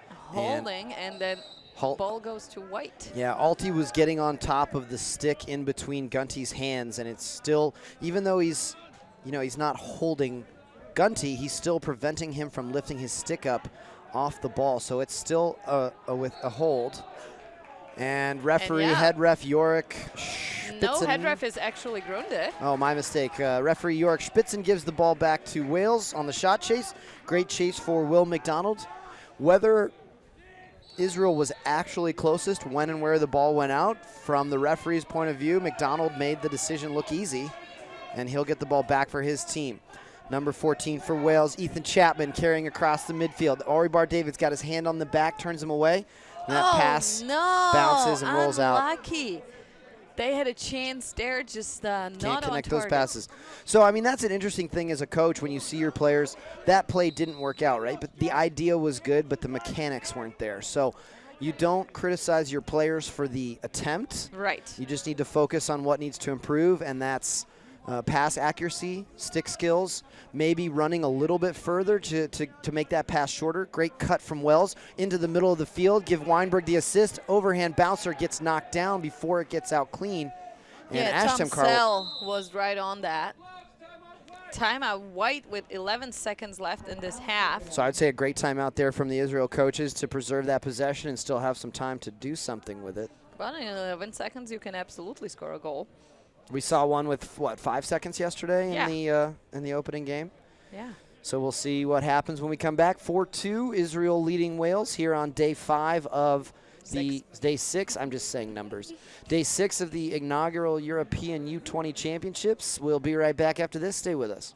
[SPEAKER 4] Holding, and then ball goes to white.
[SPEAKER 5] Yeah, Alty was getting on top of the stick in between Gunty's hands, and it's still, even though he's not holding Gunty, he's still preventing him from lifting his stick up off the ball. So it's still with a hold. And referee, head ref Yorick Spitzen.
[SPEAKER 4] No, head ref is actually Grunde.
[SPEAKER 5] Oh, my mistake. Referee Yorick Spitzen gives the ball back to Wales on the shot chase. Great chase for Will McDonald. Whether Israel was actually closest when and where the ball went out, from the referee's point of view, McDonald made the decision look easy, and he'll get the ball back for his team. Number 14 for Wales, Ethan Chapman carrying across the midfield. Oribar David's got his hand on the back, turns him away. And that pass bounces and rolls out.
[SPEAKER 4] Unlucky. They had a chance there, just not
[SPEAKER 5] Can't connect
[SPEAKER 4] on
[SPEAKER 5] those passes. So, I mean, that's an interesting thing as a coach when you see your players. That play didn't work out, right? But the idea was good, but the mechanics weren't there. So you don't criticize your players for the attempt.
[SPEAKER 4] Right.
[SPEAKER 5] You just need to focus on what needs to improve, and that's pass accuracy, stick skills, maybe running a little bit further to make that pass shorter. Great cut from Wells into the middle of the field. Give Weinberg the assist. Overhand bouncer gets knocked down before it gets out clean. And
[SPEAKER 4] yeah, Tom Sell was right on that. Timeout White with 11 seconds left in this half.
[SPEAKER 5] So I'd say a great timeout there from the Israel coaches to preserve that possession and still have some time to do something with it.
[SPEAKER 4] Well, in 11 seconds, you can absolutely score a goal.
[SPEAKER 5] We saw one with, what, 5 seconds yesterday in the opening game?
[SPEAKER 4] Yeah.
[SPEAKER 5] So we'll see what happens when we come back. 4-2, Israel leading Wales here on day 5 of day 6. I'm just saying numbers. Day 6 of the inaugural European U20 Championships. We'll be right back after this. Stay with us.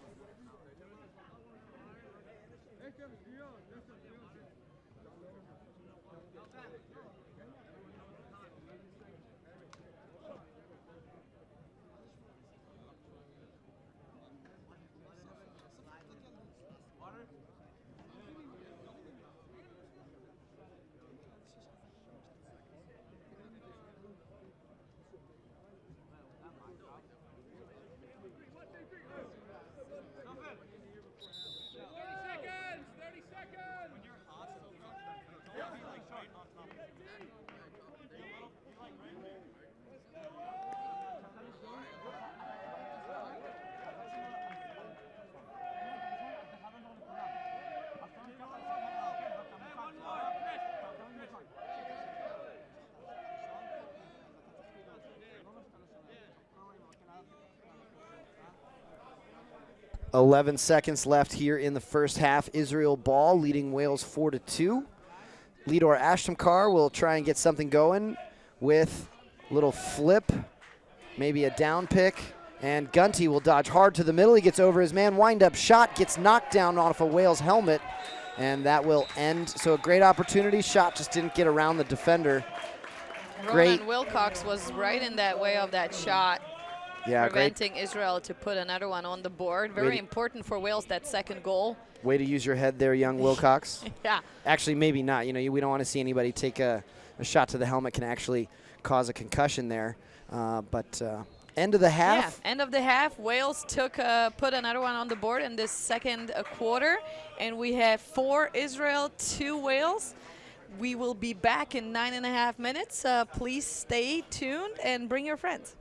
[SPEAKER 5] .11 seconds left here in the first half. Israel ball leading Wales 4-2. Lidor Ashtamkar will try and get something going with a little flip, maybe a down pick. And Gunty will dodge hard to the middle. He gets over his man. Wind-up shot gets knocked down off a Wales helmet. And that will end. So a great opportunity. Shot just didn't get around the defender.
[SPEAKER 4] Ronan Wilcox was right in that way of that shot.
[SPEAKER 5] Yeah,
[SPEAKER 4] preventing Israel to put another one on the board. Very important for Wales, that second goal.
[SPEAKER 5] Way to use your head there, young Wilcox.
[SPEAKER 4] Yeah.
[SPEAKER 5] Actually, maybe not. You know, we don't want to see anybody take a shot to the helmet. Can actually cause a concussion there. But end of the half.
[SPEAKER 4] Yeah, end of the half. Wales put another one on the board in this second quarter. And we have 4 Israel, 2 Wales. We will be back in 9.5 minutes. Please stay tuned and bring your friends.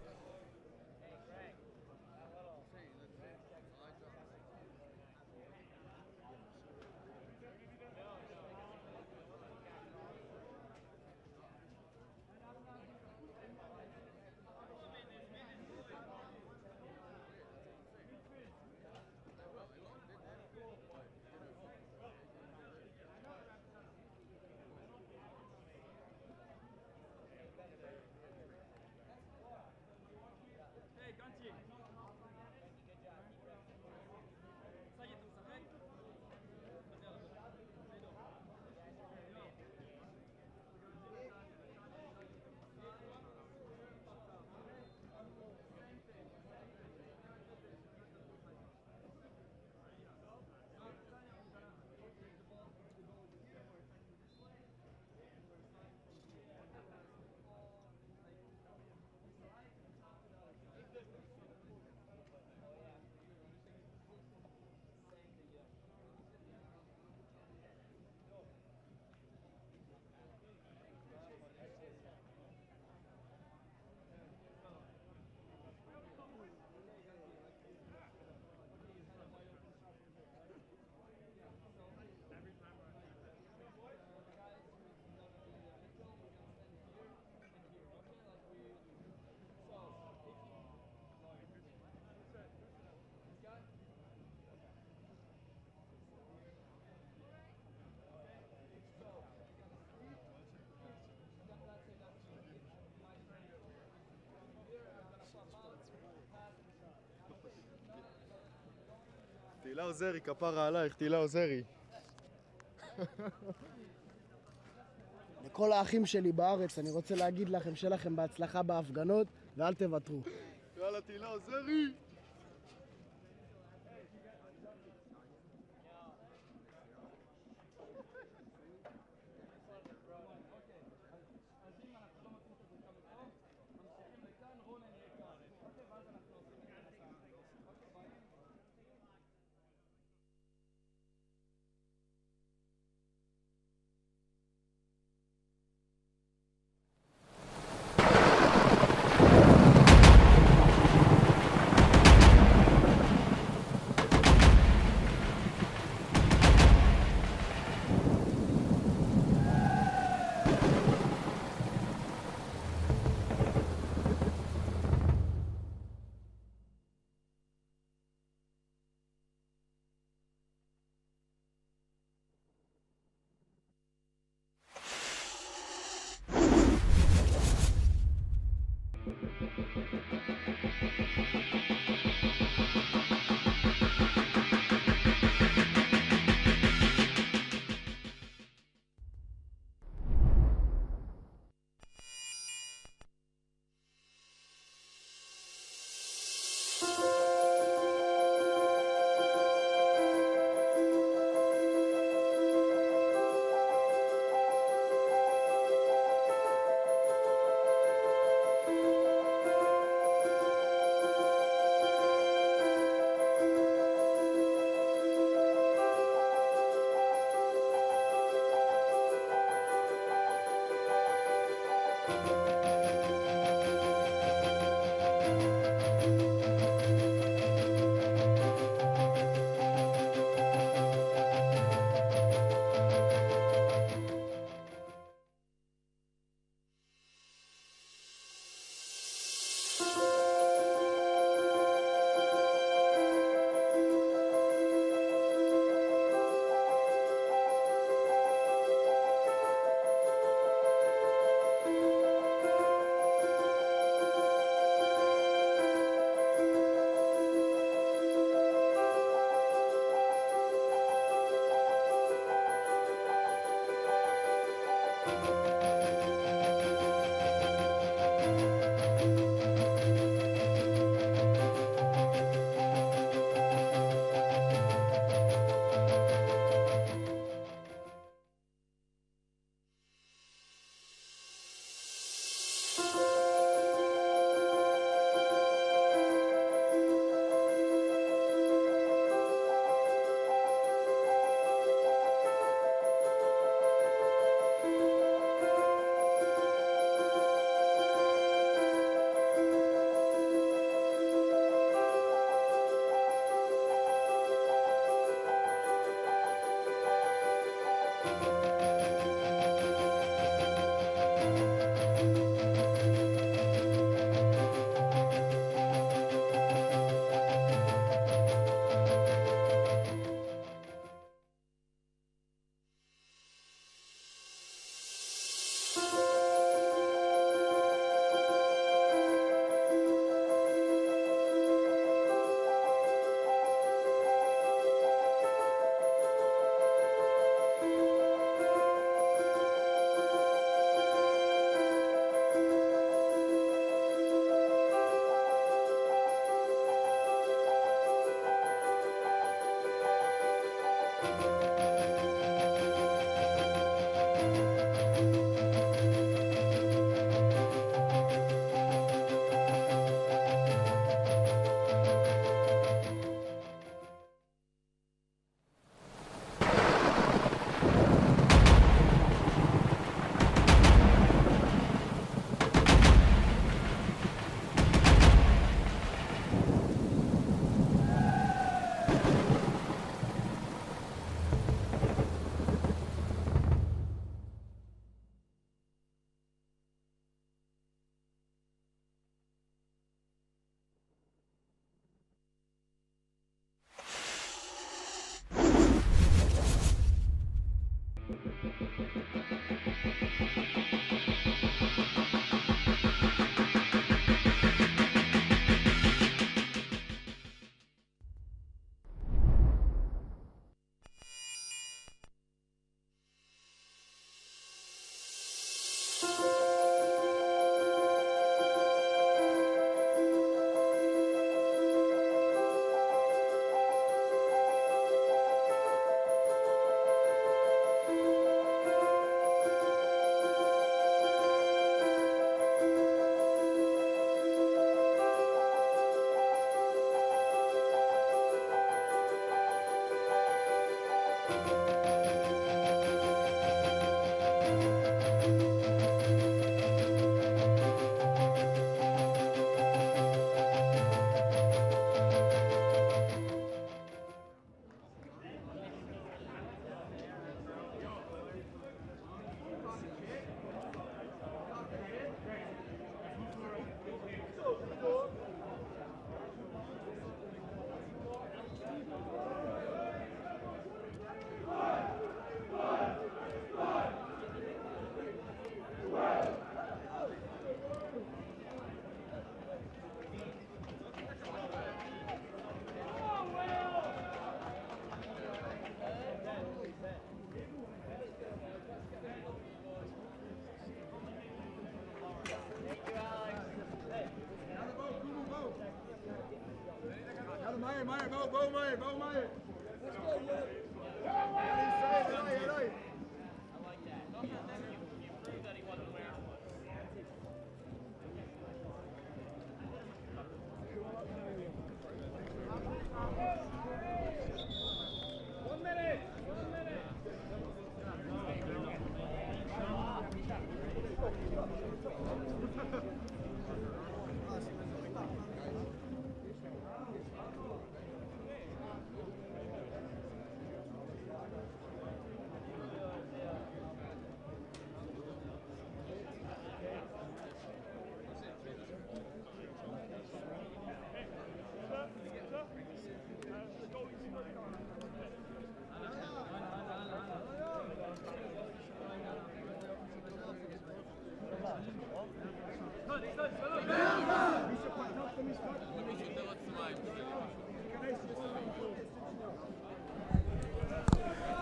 [SPEAKER 6] עוזרי, כפרה עלייך, תהילה עוזרי.
[SPEAKER 7] לכל האחים שלי בארץ, אני רוצה להגיד לכם שלכם בהצלחה בהפגנות ואל תוותרו.
[SPEAKER 6] יאללה, תהילה עוזרי!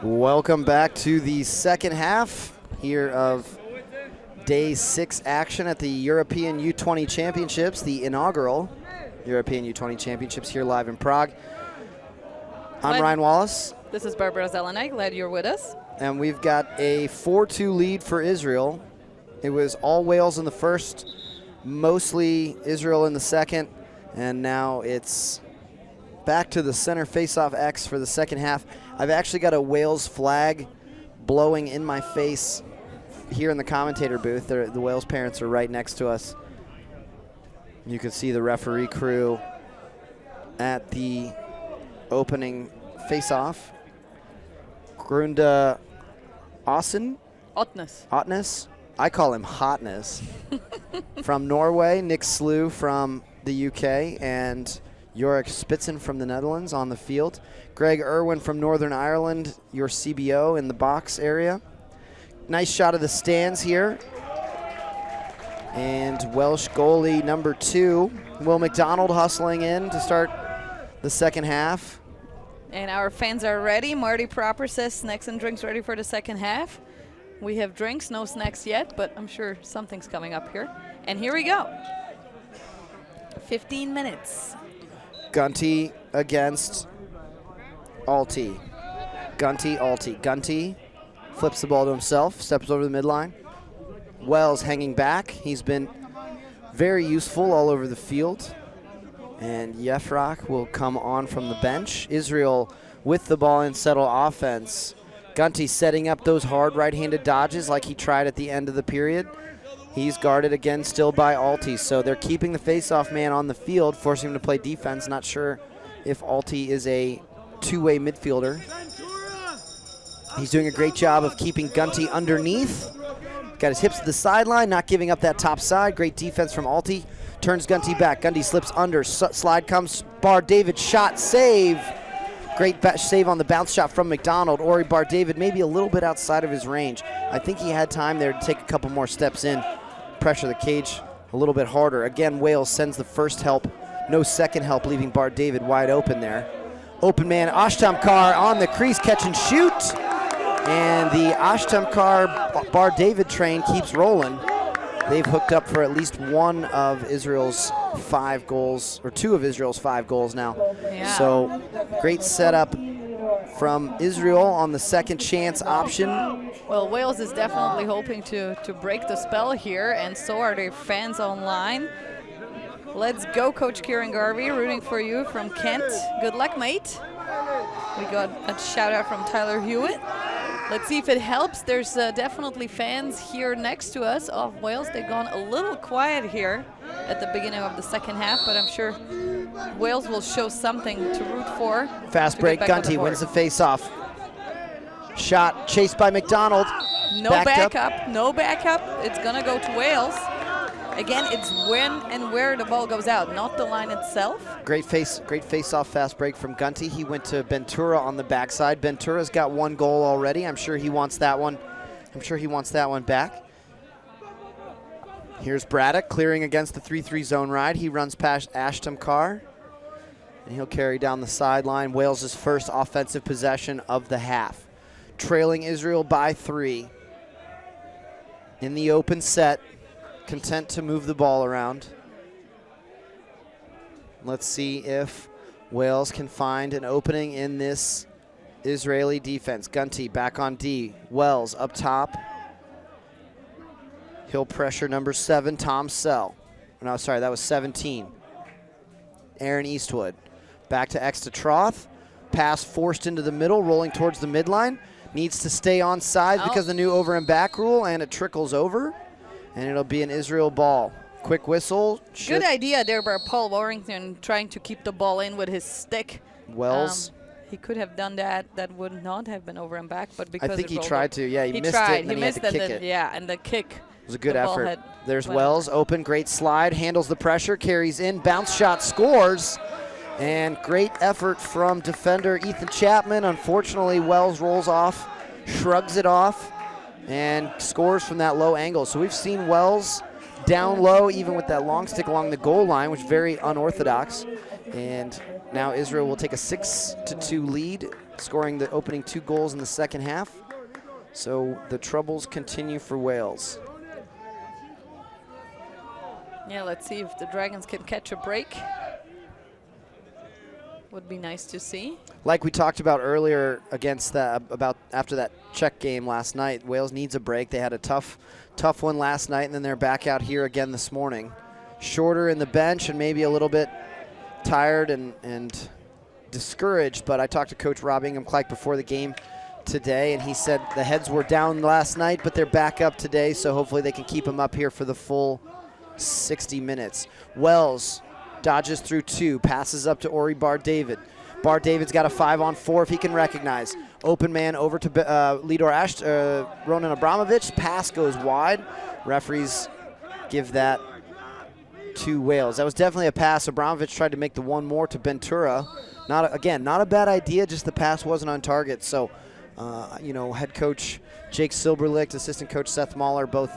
[SPEAKER 5] Welcome back to the second half here of Day 6 action at the European U20 Championships, the inaugural European U20 Championships here live in Prague. I'm Ryan Wallace.
[SPEAKER 4] This is Barbara Zelenak. Glad you're with us.
[SPEAKER 5] And we've got a 4-2 lead for Israel. It was all Wales in the first, mostly Israel in the second, and now it's back to the center face-off X for the second half. I've actually got a Wales flag blowing in my face here in the commentator booth. The Wales parents are right next to us. You can see the referee crew at the opening face-off. Grunde Otnes. I call him Hotness. From Norway, Nick Slew from the UK, and Jorik Spitzen from the Netherlands on the field. Greg Irwin from Northern Ireland, your CBO in the box area. Nice shot of the stands here. And Welsh goalie number 2, Will McDonald, hustling in to start the second half.
[SPEAKER 4] And our fans are ready. Marty Proper says snacks and drinks ready for the second half. We have drinks, no snacks yet, but I'm sure something's coming up here. And here we go. 15 minutes.
[SPEAKER 5] Gunty against Alti. Gunty flips the ball to himself, steps over the midline. Wells hanging back. He's been very useful all over the field. And Yefrak will come on from the bench. Israel with the ball in settle offense. Gunty setting up those hard right-handed dodges like he tried at the end of the period. He's guarded again still by Alti, so they're keeping the face-off man on the field, forcing him to play defense. Not sure if Alti is a two-way midfielder. He's doing a great job of keeping Gunty underneath. Got his hips to the sideline, not giving up that top side. Great defense from Alti. Turns Gunty back. Gunty slips under. Slide comes. Bar David shot. Save. Great save on the bounce shot from McDonald. Ori Bar David maybe a little bit outside of his range. I think he had time there to take a couple more steps in. Pressure the cage a little bit harder. Again, Wales sends the first help. No second help, leaving Bar David wide open there. Open man, Ashtamkar on the crease, catch and shoot. And the Ashtamkar Bar David train keeps rolling. They've hooked up for at least one of Israel's 5 goals, or 2 of Israel's 5 goals now.
[SPEAKER 4] Yeah.
[SPEAKER 5] So great setup from Israel on the second chance option.
[SPEAKER 4] Well, Wales is definitely hoping to break the spell here, and so are their fans online. Let's go, Coach Kieran Garvey, rooting for you from Kent. Good luck, mate. We got a shout out from Tyler Hewitt. Let's see if it helps. There's definitely fans here next to us of Wales. They've gone a little quiet here at the beginning of the second half, but I'm sure Wales will show something to root for.
[SPEAKER 5] Fast break, Gunty wins the face-off. Shot chased by McDonald.
[SPEAKER 4] No backup, no backup. It's gonna go to Wales. Again, it's when and where the ball goes out, not the line itself.
[SPEAKER 5] Great face-off fast break from Gunty. He went to Ventura on the backside. Ventura's got 1 goal already. I'm sure he wants that one. I'm sure he wants that one back. Here's Braddock clearing against the 3-3 zone ride. He runs past Ashton Carr, and he'll carry down the sideline. Wales' first offensive possession of the half. Trailing Israel by 3. In the open set. Content to move the ball around. Let's see if Wales can find an opening in this Israeli defense. Gunty back on D. Wells up top. He'll pressure number 7, Tom Sell. No, sorry, that was 17. Aaron Eastwood. Back to Extra-Troth. Pass forced into the middle, rolling towards the midline. Needs to stay on sides because of the new over and back rule, and it trickles over. And it'll be an Israel ball. Quick whistle.
[SPEAKER 4] Good idea there by Paul Warrington trying to keep the ball in with his stick.
[SPEAKER 5] Wells.
[SPEAKER 4] He could have done that. That would not have been over and back, but because
[SPEAKER 5] I think he tried to. Yeah, he missed it, and then he had to kick it.
[SPEAKER 4] Yeah, and the kick.
[SPEAKER 5] It was a good effort. There's Wells, open, great slide, handles the pressure, carries in, bounce shot, scores. And great effort from defender Ethan Chapman. Unfortunately, Wells rolls off, shrugs it off, and scores from that low angle. So we've seen Wells down low, even with that long stick along the goal line, which is very unorthodox. And now Israel will take a 6-2 lead, scoring the opening 2 goals in the second half. So the troubles continue for Wales.
[SPEAKER 4] Yeah, let's see if the Dragons can catch a break. Would be nice to see.
[SPEAKER 5] Like we talked about earlier against that, about after that Czech game last night, Wales needs a break. They had a tough one last night, and then they're back out here again this morning. Shorter in the bench and maybe a little bit tired and discouraged, but I talked to Coach Rob Ingham-Clark before the game today, and he said the heads were down last night, but they're back up today, so hopefully they can keep them up here for the full 60 minutes. Wells dodges through 2, passes up to Ori Bar-David. Bar-David's got a 5-on-4 if he can recognize. Open man over to Ronan Abramovich. Pass goes wide. Referees give that to Wales. That was definitely a pass. Abramovich tried to make the one more to Ventura. Not a bad idea, just the pass wasn't on target. So, head coach Jake Silberlicht, assistant coach Seth Mahler, both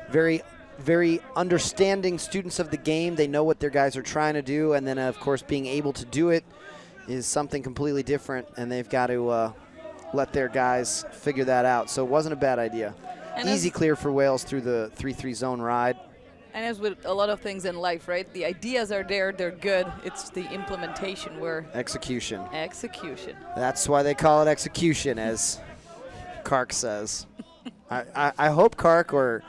[SPEAKER 5] very understanding students of the game. They know what their guys are trying to do, and then, of course, being able to do it is something completely different, and they've got to let their guys figure that out. So it wasn't a bad idea. And easy clear for Wales through the 3-3 zone ride.
[SPEAKER 4] And as with a lot of things in life, right? The ideas are there, they're good. It's the implementation where...
[SPEAKER 5] Execution.
[SPEAKER 4] That's
[SPEAKER 5] why they call it execution, as Kark says. I hope Kark or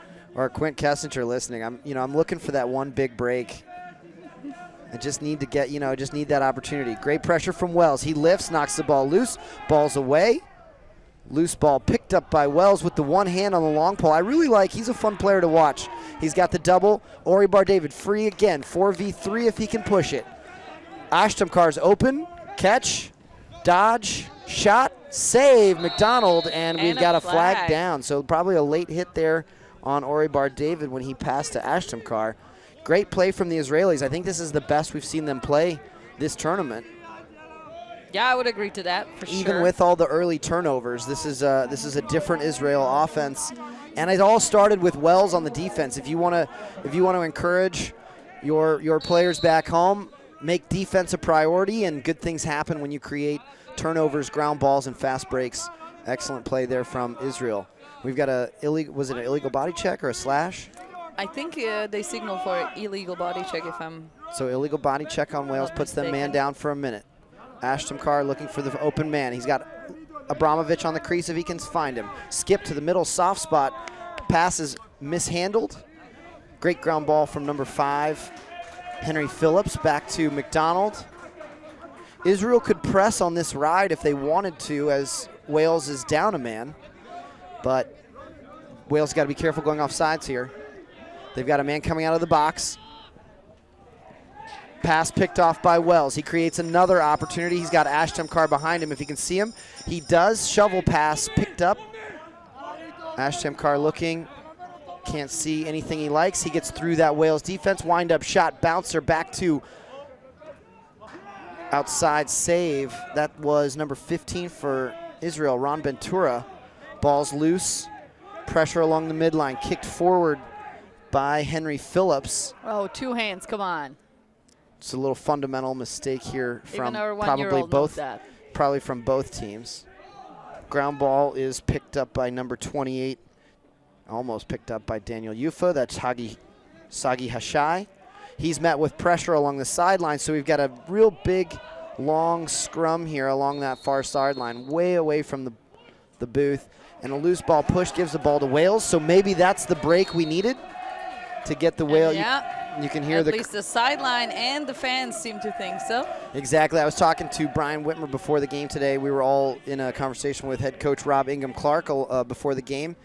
[SPEAKER 5] Quint Kessich are listening. I'm looking for that one big break. I just need to get, just need that opportunity. Great pressure from Wells. He lifts, knocks the ball loose. Ball's away. Loose ball picked up by Wells with the one hand on the long pole. I really like, he's a fun player to watch. He's got the double. Ori Bar-David free again. 4v3 if he can push it. Ashtamkar's open. Catch. Dodge. Shot. Save. McDonald. And we've got a flag down. So probably a late hit there on Ori Bar-David when he passed to Ashtamkar. Great play from the Israelis. I think this is the best we've seen them play this tournament.
[SPEAKER 4] Yeah, I would agree to that for sure.
[SPEAKER 5] Even with all the early turnovers, this is a different Israel offense, and it all started with Wells on the defense. If you want to encourage your players back home, make defense a priority, and good things happen when you create turnovers, ground balls, and fast breaks. Excellent play there from Israel. We've got was it an illegal body check or a slash?
[SPEAKER 4] I think they signaled for an illegal body check if I'm...
[SPEAKER 5] So illegal body check on Wales puts them man down for a minute. Ashtamkar looking for the open man. He's got Abramovich on the crease if he can find him. Skip to the middle, soft spot. Pass is mishandled. Great ground ball from number 5, Henry Phillips, back to McDonald. Israel could press on this ride if they wanted to, as Wales is down a man. But Wales got to be careful going off sides here. They've got a man coming out of the box. Pass picked off by Wells. He creates another opportunity. He's got Ashtemkar behind him if he can see him. He does. Shovel pass picked up. Ashtemkar looking. Can't see anything he likes. He gets through that Wales defense. Wind up shot. Bouncer back to outside save. That was number 15 for Israel, Ron Ventura. Ball's loose. Pressure along the midline. Kicked forward by Henry Phillips.
[SPEAKER 4] Oh, 2 hands, come on.
[SPEAKER 5] It's a little fundamental mistake here from
[SPEAKER 4] Even our
[SPEAKER 5] probably
[SPEAKER 4] one-year-old knows that.
[SPEAKER 5] probably from both teams. Ground ball is picked up by number 28, almost picked up by Daniel Yufa. That's Sagi Hashai. He's met with pressure along the sideline, so we've got a real big, long scrum here along that far sideline, way away from the booth. And a loose ball push gives the ball to Wales, so maybe that's the break we needed to get the Wales.
[SPEAKER 4] Yeah.
[SPEAKER 5] You can hear
[SPEAKER 4] At least the sideline and the fans seem to think so.
[SPEAKER 5] Exactly. I was talking to Brian Whitmer before the game today. We were all in a conversation with head coach Rob Ingham-Clark before the game.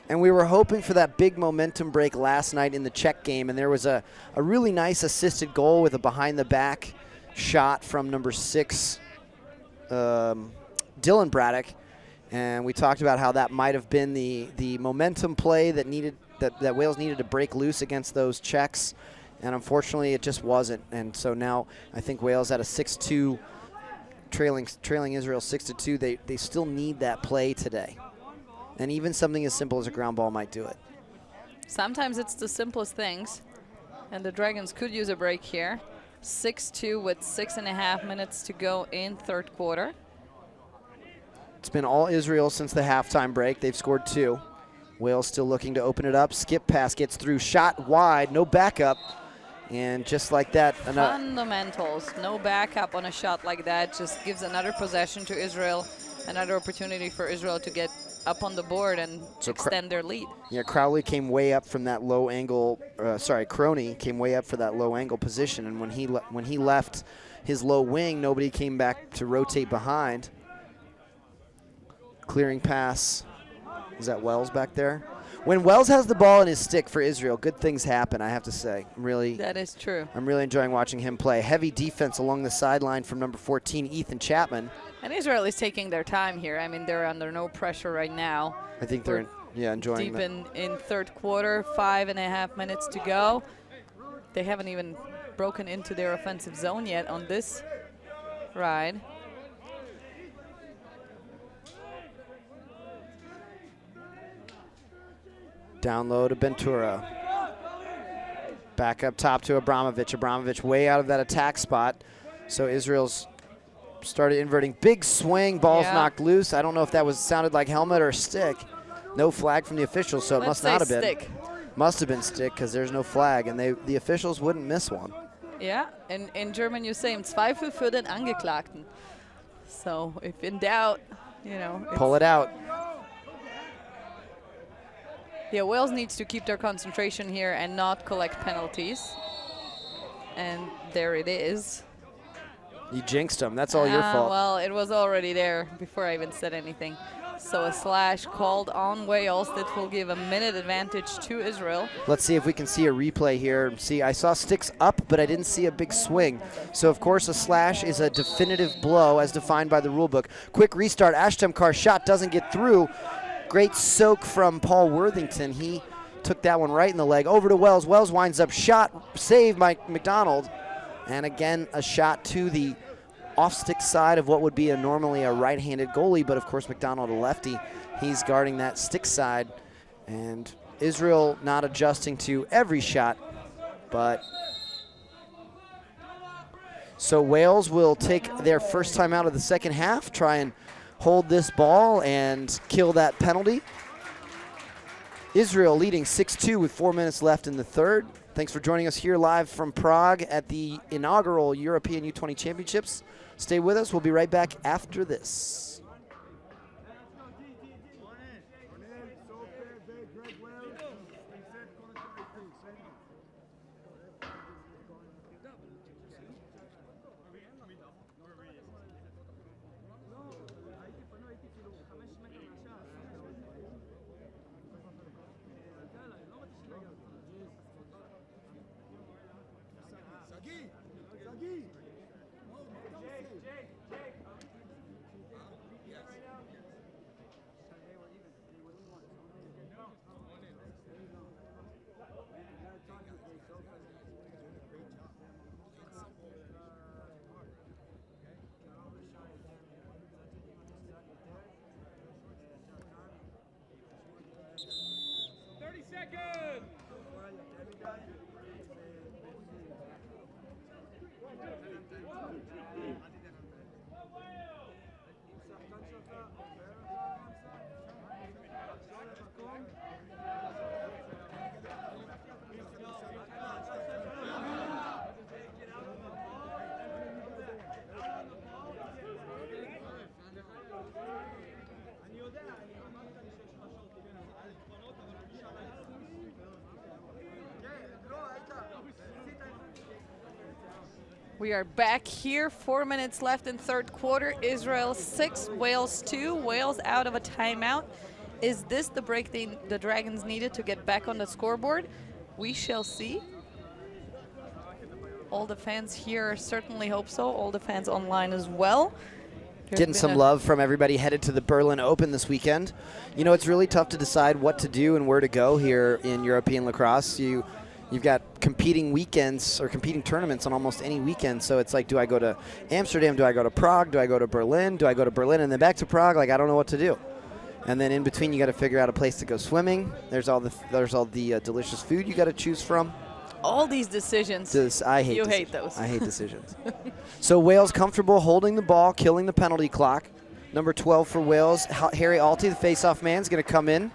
[SPEAKER 5] And we were hoping for that big momentum break last night in the Czech game. And there was a really nice assisted goal with a behind-the-back shot from number 6, Dylan Braddock. And we talked about how that might have been the momentum play that Wales needed to break loose against those Czechs. And unfortunately, it just wasn't. And so now I think Wales at a 6-2, trailing Israel 6-2. They still need that play today. And even something as simple as a ground ball might do it.
[SPEAKER 4] Sometimes it's the simplest things. And the Dragons could use a break here. 6-2 with 6.5 minutes to go in third quarter.
[SPEAKER 5] It's been all Israel since the halftime break. They've scored 2. Wales still looking to open it up. Skip pass gets through. Shot wide. No backup. And just like that.
[SPEAKER 4] Fundamentals. No backup on a shot like that. Just gives another possession to Israel. Another opportunity for Israel to get up on the board and extend their lead.
[SPEAKER 5] Yeah, Crowley came way up from that low angle. Crony came way up for that low angle position. And when he left his low wing, nobody came back to rotate behind. Clearing pass. Is that Wells back there? When Wells has the ball in his stick for Israel, good things happen, I have to say.
[SPEAKER 4] That is true.
[SPEAKER 5] I'm really enjoying watching him play. Heavy defense along the sideline from number 14, Ethan Chapman.
[SPEAKER 4] And Israel is taking their time here. I mean, they're under no pressure right now.
[SPEAKER 5] I think they're enjoying
[SPEAKER 4] deep in third quarter, 5.5 minutes to go. They haven't even broken into their offensive zone yet on this ride.
[SPEAKER 5] Down low to Ventura. Back up top to Abramovich. Abramovich way out of that attack spot. So Israel's started inverting. Big swing. Ball's knocked loose. I don't know if that sounded like helmet or stick. No flag from the officials, so it must not have been.
[SPEAKER 4] Stick.
[SPEAKER 5] Must have been stick because there's no flag, and the officials wouldn't miss one.
[SPEAKER 4] Yeah, in German you say, im Zweifel für den Angeklagten. So if in doubt,
[SPEAKER 5] pull it out.
[SPEAKER 4] Yeah, Wales needs to keep their concentration here and not collect penalties. And there it is.
[SPEAKER 5] You jinxed them. That's all your fault.
[SPEAKER 4] Well, it was already there before I even said anything. So a slash called on Wales that will give a minute advantage to Israel.
[SPEAKER 5] Let's see if we can see a replay here. See, I saw sticks up, but I didn't see a big swing. So, of course, a slash is a definitive blow as defined by the rule book. Quick restart. Ashtemkar shot doesn't get through. Great soak from Paul Worthington. He took that one right in the leg. Over to Wells. Wells winds up shot. Saved by McDonald. And again, a shot to the off-stick side of what would be normally a right-handed goalie. But, of course, McDonald, a lefty, he's guarding that stick side. And Israel not adjusting to every shot. But so Wales will take their first time out of the second half, try and hold this ball and kill that penalty. Israel leading 6-2 with 4 minutes left in the third. Thanks for joining us here live from Prague at the inaugural European U20 Championships. Stay with us. We'll be right back after this.
[SPEAKER 4] We are back here, 4 minutes left in third quarter. Israel 6, Wales 2. Wales out of a timeout. Is this the break the Dragons needed to get back on the scoreboard? We shall see. All the fans here certainly hope so. All the fans online as well.
[SPEAKER 5] Getting some love from everybody headed to the Berlin Open this weekend. You know, it's really tough to decide what to do and where to go here in European lacrosse. You've got competing weekends or competing tournaments on almost any weekend. So it's like, do I go to Amsterdam? Do I go to Prague? Do I go to Berlin? Do I go to Berlin and then back to Prague? Like, I don't know what to do. And then in between, you got to figure out a place to go swimming. There's all the delicious food you got to choose from.
[SPEAKER 4] All these decisions.
[SPEAKER 5] I hate
[SPEAKER 4] you hate those.
[SPEAKER 5] I hate decisions. So Wales comfortable holding the ball, killing the penalty clock. Number 12 for Wales, Harry Alty, the face-off man, is going to come in.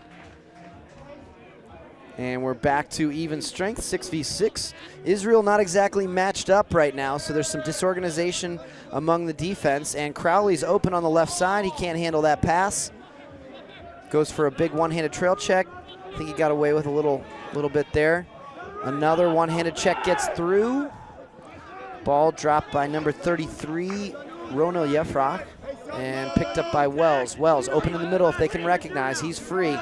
[SPEAKER 5] And we're back to even strength, 6v6. Israel not exactly matched up right now, so there's some disorganization among the defense. And Crowley's open on the left side. He can't handle that pass. Goes for a big one-handed trail check. I think he got away with a little bit there. Another one-handed check gets through. Ball dropped by number 33, Ronald Yefrach, and picked up by Wells. Wells open in the middle if they can recognize. He's free.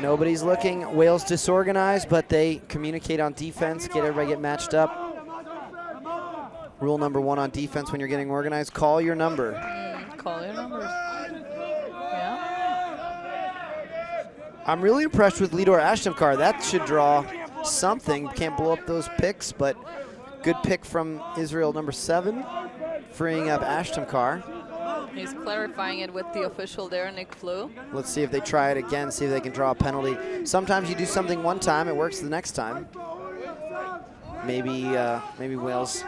[SPEAKER 5] Nobody's looking. Wales disorganized, but they communicate on defense, everybody matched up. Rule number 1 on defense when you're getting organized, call your number.
[SPEAKER 4] Call your numbers. Yeah.
[SPEAKER 5] I'm really impressed with Lidor Ashtamkar. That should draw something. Can't blow up those picks, but good pick from Israel, number 7, freeing up Ashtamkar.
[SPEAKER 4] He's clarifying it with the official there, Nick Flew.
[SPEAKER 5] Let's see if they try it again, see if they can draw a penalty. Sometimes you do something one time, it works the next time. Maybe Wales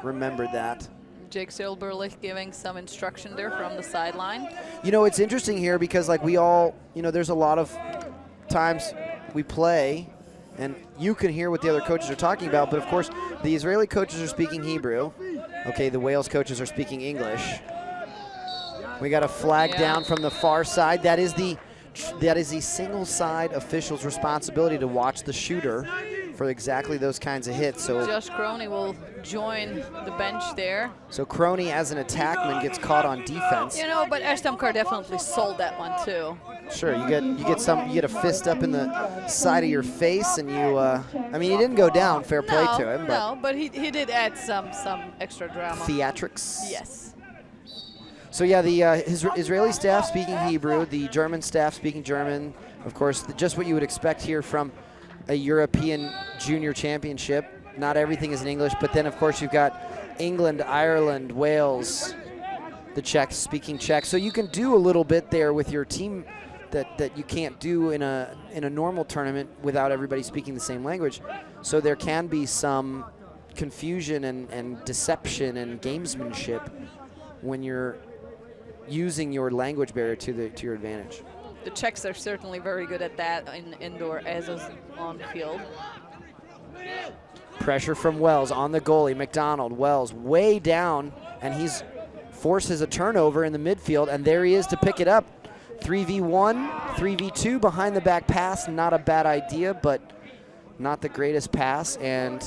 [SPEAKER 5] remembered that.
[SPEAKER 4] Jake Silberlich giving some instruction there from the sideline.
[SPEAKER 5] You know, it's interesting here because, like, we all, there's a lot of times we play and you can hear what the other coaches are talking about, but of course the Israeli coaches are speaking Hebrew. Okay, the Wales coaches are speaking English. We got a flag down from the far side. That is the single side official's responsibility to watch the shooter for exactly those kinds of hits. So
[SPEAKER 4] Josh Croney will join the bench there.
[SPEAKER 5] So Croney, as an attackman, gets caught on defense.
[SPEAKER 4] But Ashtamkar definitely sold that one too.
[SPEAKER 5] Sure, you get a fist up in the side of your face, and you. I mean, he didn't go down. Fair play to him.
[SPEAKER 4] But he did add some extra drama.
[SPEAKER 5] Theatrics.
[SPEAKER 4] Yes.
[SPEAKER 5] So yeah, the Israeli staff speaking Hebrew, the German staff speaking German. Of course, just what you would expect here from a European Junior Championship. Not everything is in English, but then of course you've got England, Ireland, Wales, the Czechs speaking Czech. So you can do a little bit there with your team that you can't do in a normal tournament without everybody speaking the same language. So there can be some confusion and deception and gamesmanship when you're using your language barrier to your advantage.
[SPEAKER 4] The Czechs are certainly very good at that in indoor as is on field.
[SPEAKER 5] Pressure from Wells on the goalie, McDonald. Wells way down, and he's forces a turnover in the midfield, and there he is to pick it up. 3v1, 3v2, behind the back pass, not a bad idea, but not the greatest pass, and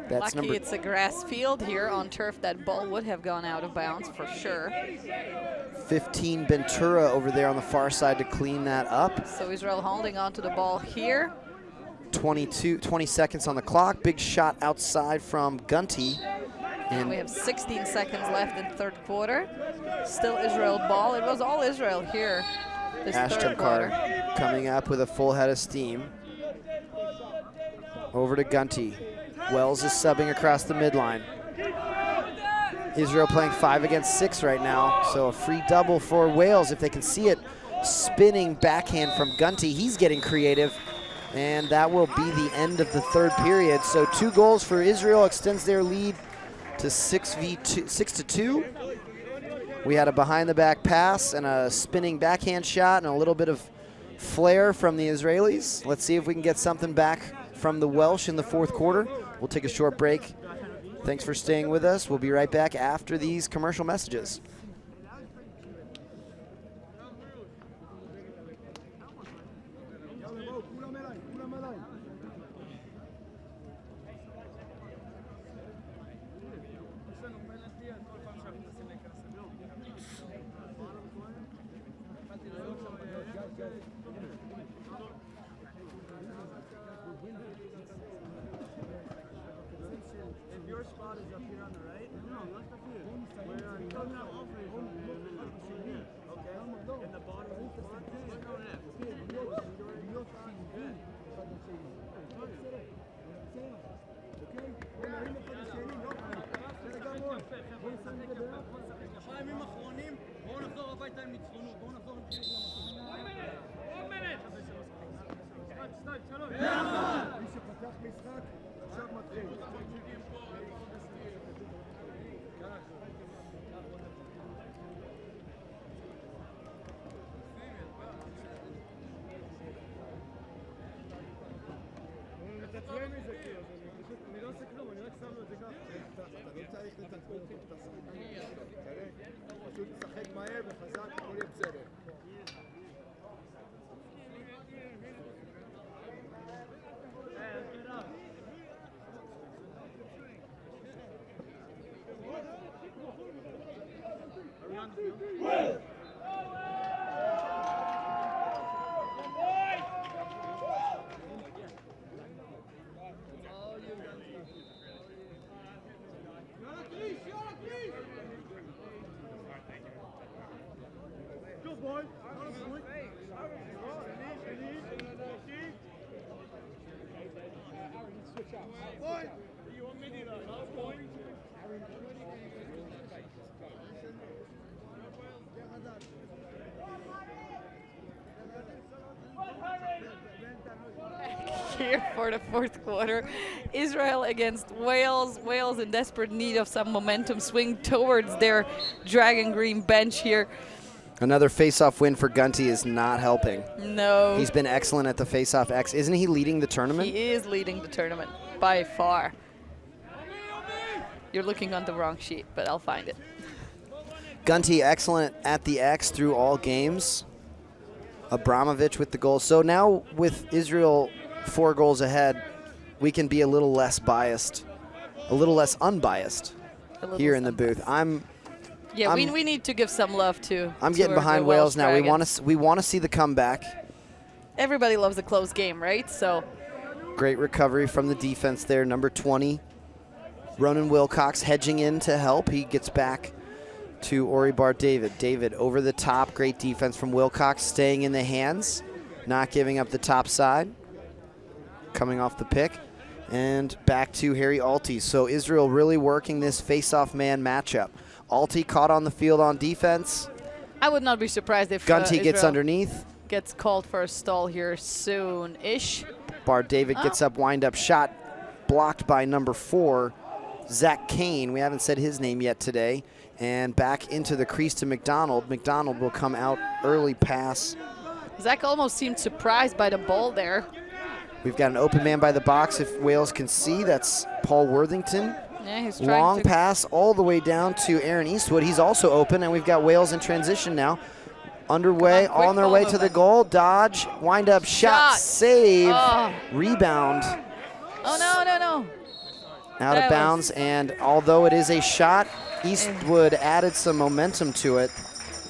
[SPEAKER 5] that's
[SPEAKER 4] lucky it's a grass field here on turf. That ball would have gone out of bounds for sure.
[SPEAKER 5] 15 Ventura over there on the far side to clean that up.
[SPEAKER 4] So Israel holding on to the ball here.
[SPEAKER 5] 20 seconds on the clock. Big shot outside from Gunty.
[SPEAKER 4] And we have 16 seconds left in third quarter. Still Israel ball. It was all Israel here this third quarter.
[SPEAKER 5] Ashtamkar coming up with a full head of steam. Over to Gunty. Wells is subbing across the midline. Israel playing 5 against 6 right now, so a free double for Wales if they can see it. Spinning backhand from Gunty. He's getting creative, and that will be the end of the third period. So 2 goals for Israel extends their lead to 6-2. We had a behind-the-back pass and a spinning backhand shot and a little bit of flair from the Israelis. Let's see if we can get something back from the Welsh in the fourth quarter. We'll take a short break. Thanks for staying with us. We'll be right back after these commercial messages.
[SPEAKER 3] Your spot is up here on the right? No, left up here. Where are you? No, all three. Okay. In the bottom of the spot? Look on that. הימים האחרונים, בואו נחזור הביתה עם ניצחונות, בואו נחזור עם
[SPEAKER 7] מי שפתח משחק, עכשיו מתחיל. מתעצבן מזה כאילו, אני לא עושה כלום, אני רק שם לו את זה ככה. אתה לא צריך לתעצבן אותו, אתה פשוט תשחק מהר וחזק, הכל יהיה בסדר.
[SPEAKER 4] Here for the fourth quarter. Israel against Wales. Wales in desperate need of some momentum swing towards their dragon green bench here.
[SPEAKER 5] Another face-off win for Gunty is not helping.
[SPEAKER 4] No.
[SPEAKER 5] He's been excellent at the face-off X. Isn't he leading the tournament?
[SPEAKER 4] He is leading the tournament by far. You're looking on the wrong sheet, but I'll find it.
[SPEAKER 5] Gunty excellent at the X through all games. Abramovich with the goal. So now with Israel 4 goals ahead, we can be a little less biased, a little less unbiased here in the booth.
[SPEAKER 4] We need to give some love to.
[SPEAKER 5] I'm getting behind Wales now. We want to see the comeback.
[SPEAKER 4] Everybody loves a close game, right? So
[SPEAKER 5] great recovery from the defense there. Number 20, Ronan Wilcox hedging in to help. He gets back to Oribar David. David over the top. Great defense from Wilcox, staying in the hands, not giving up the top side. Coming off the pick. And back to Harry Alty. So Israel really working this face-off man matchup. Alty caught on the field on defense.
[SPEAKER 4] I would not be surprised if
[SPEAKER 5] Gunty gets
[SPEAKER 4] Israel
[SPEAKER 5] underneath.
[SPEAKER 4] Gets called for a stall here soon-ish.
[SPEAKER 5] Bar David gets up, wind-up shot, blocked by number 4, Zach Kane. We haven't said his name yet today. And back into the crease to McDonald. McDonald will come out early pass.
[SPEAKER 4] Zach almost seemed surprised by the ball there.
[SPEAKER 5] We've got an open man by the box. If Wales can see, that's Paul Worthington.
[SPEAKER 4] Yeah, he's trying
[SPEAKER 5] long pass all the way down to Aaron Eastwood. He's also open, and we've got Wales in transition now. Underway, on their way to the goal. Dodge, wind up, shot, save, rebound.
[SPEAKER 4] Oh, no.
[SPEAKER 5] Out of bounds, and although it is a shot, Eastwood added some momentum to it.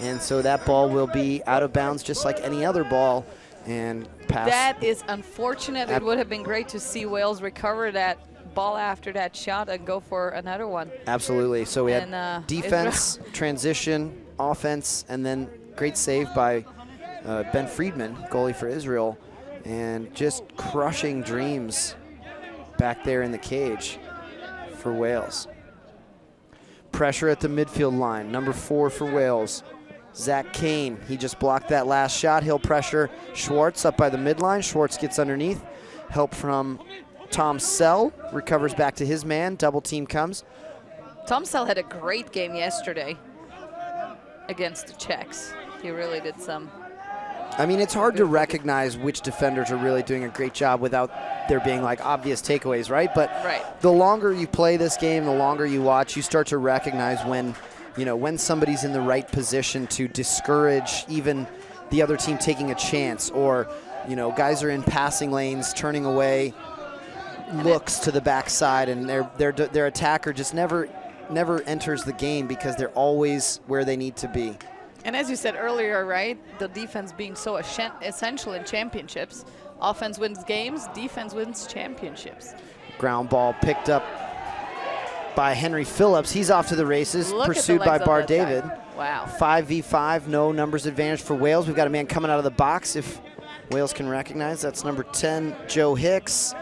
[SPEAKER 5] And so that ball will be out of bounds just like any other ball and pass.
[SPEAKER 4] That is unfortunate. It would have been great to see Wales recover that ball after that shot and go for another one.
[SPEAKER 5] Absolutely. So we had defense,
[SPEAKER 4] Israel.
[SPEAKER 5] transition, offense, and then great save by Ben Friedman, goalie for Israel, and just crushing dreams back there in the cage for Wales. Pressure at the midfield line. Number 4 for Wales, Zach Kane. He just blocked that last shot. He'll pressure Schwartz up by the midline. Schwartz gets underneath. Help from Tom Sell. Recovers back to his man. Double team comes.
[SPEAKER 4] Tom Sell had a great game yesterday against the Czechs. He really did some.
[SPEAKER 5] I mean, it's hard to recognize which defenders are really doing a great job without there being like obvious takeaways, right? But the longer you play this game, the longer you watch, you start to recognize when, you know, when somebody's in the right position to discourage even the other team taking a chance, or, you know, guys are in passing lanes, turning away, looks to the backside, and their attacker just never enters the game because they're always where they need to be.
[SPEAKER 4] And as you said earlier, right, the defense being so essential in championships. Offense wins games, defense wins championships.
[SPEAKER 5] Ground ball picked up by Henry Phillips. He's off to the races,
[SPEAKER 4] Look
[SPEAKER 5] pursued
[SPEAKER 4] at the
[SPEAKER 5] by
[SPEAKER 4] legs of
[SPEAKER 5] Bar
[SPEAKER 4] that guy.
[SPEAKER 5] David.
[SPEAKER 4] Wow.
[SPEAKER 5] 5v5, no numbers advantage for Wales. We've got a man coming out of the box if Wales can recognize. That's number 10, Joe Hicks,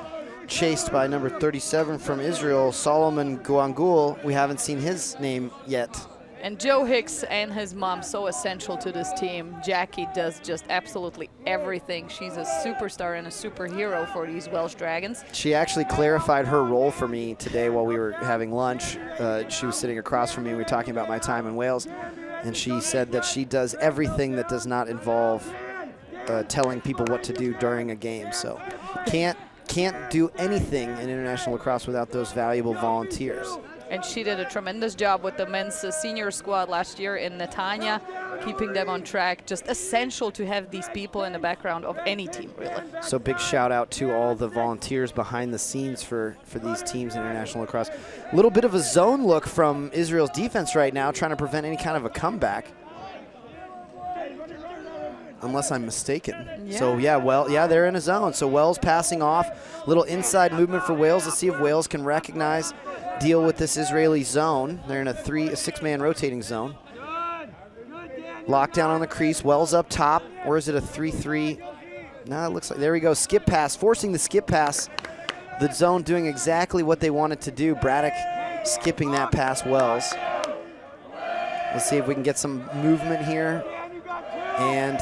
[SPEAKER 5] chased by number 37 from Israel, Solomon Guangul. We haven't seen his name yet.
[SPEAKER 4] And Joe Hicks and his mom so essential to this team. Jackie does just absolutely everything. She's a superstar and a superhero for these Welsh Dragons.
[SPEAKER 5] She actually clarified her role for me today while we were having lunch. She was sitting across from me. We were talking about my time in Wales. And she said that she does everything that does not involve telling people what to do during a game. So can't do anything in international lacrosse without those valuable volunteers.
[SPEAKER 4] And she did a tremendous job with the men's senior squad last year in Netanya, keeping them on track. Just essential to have these people in the background of any team, really.
[SPEAKER 5] So big shout out to all the volunteers behind the scenes for these teams in international lacrosse. A little bit of a zone look from Israel's defense right now, trying to prevent any kind of a comeback. Unless I'm mistaken.
[SPEAKER 4] Yeah.
[SPEAKER 5] So yeah, they're in a zone. So Wales passing off. Little inside movement for Wales. Let's see if Wales can recognize, deal with this Israeli zone. They're in a six-man rotating zone. Lockdown on the crease. Wells up top. Or is it a 3-3? No, it looks like, there we go. Skip pass, forcing the skip pass. The zone doing exactly what they wanted to do. Braddock skipping that pass Wells. Let's see if we can get some movement here. And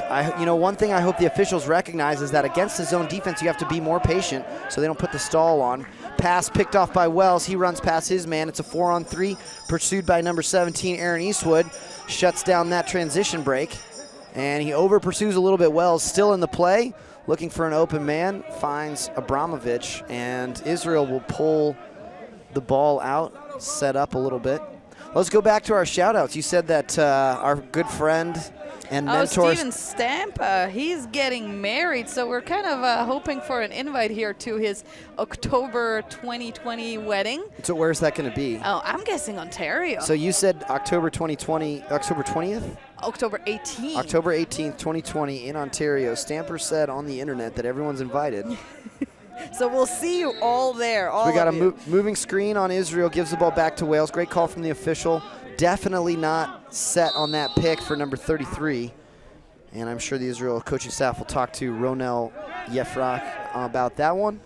[SPEAKER 5] one thing I hope the officials recognize is that against the zone defense, you have to be more patient so they don't put the stall on. Pass picked off by Wells. He runs past his man. It's a 4-on-3, pursued by number 17, Aaron Eastwood. Shuts down that transition break. And he over pursues a little bit. Wells still in the play, looking for an open man. Finds Abramovich, and Israel will pull the ball out, set up a little bit. Let's go back to our shout-outs. You said that our good friend and mentor
[SPEAKER 4] Steven Stampa, he's getting married, so we're kind of hoping for an invite here to his October 2020 wedding.
[SPEAKER 5] So where's that going to be?
[SPEAKER 4] Oh, I'm guessing Ontario.
[SPEAKER 5] So you said October 2020, October 20th?
[SPEAKER 4] October 18th.
[SPEAKER 5] October 18th, 2020 in Ontario. Stamper said on the internet that everyone's invited.
[SPEAKER 4] So we'll see you all there.
[SPEAKER 5] We got a moving screen on Israel, gives the ball back to Wales. Great call from the official. Definitely not set on that pick for number 33. And I'm sure the Israel coaching staff will talk to Ronel Yefrak about that one.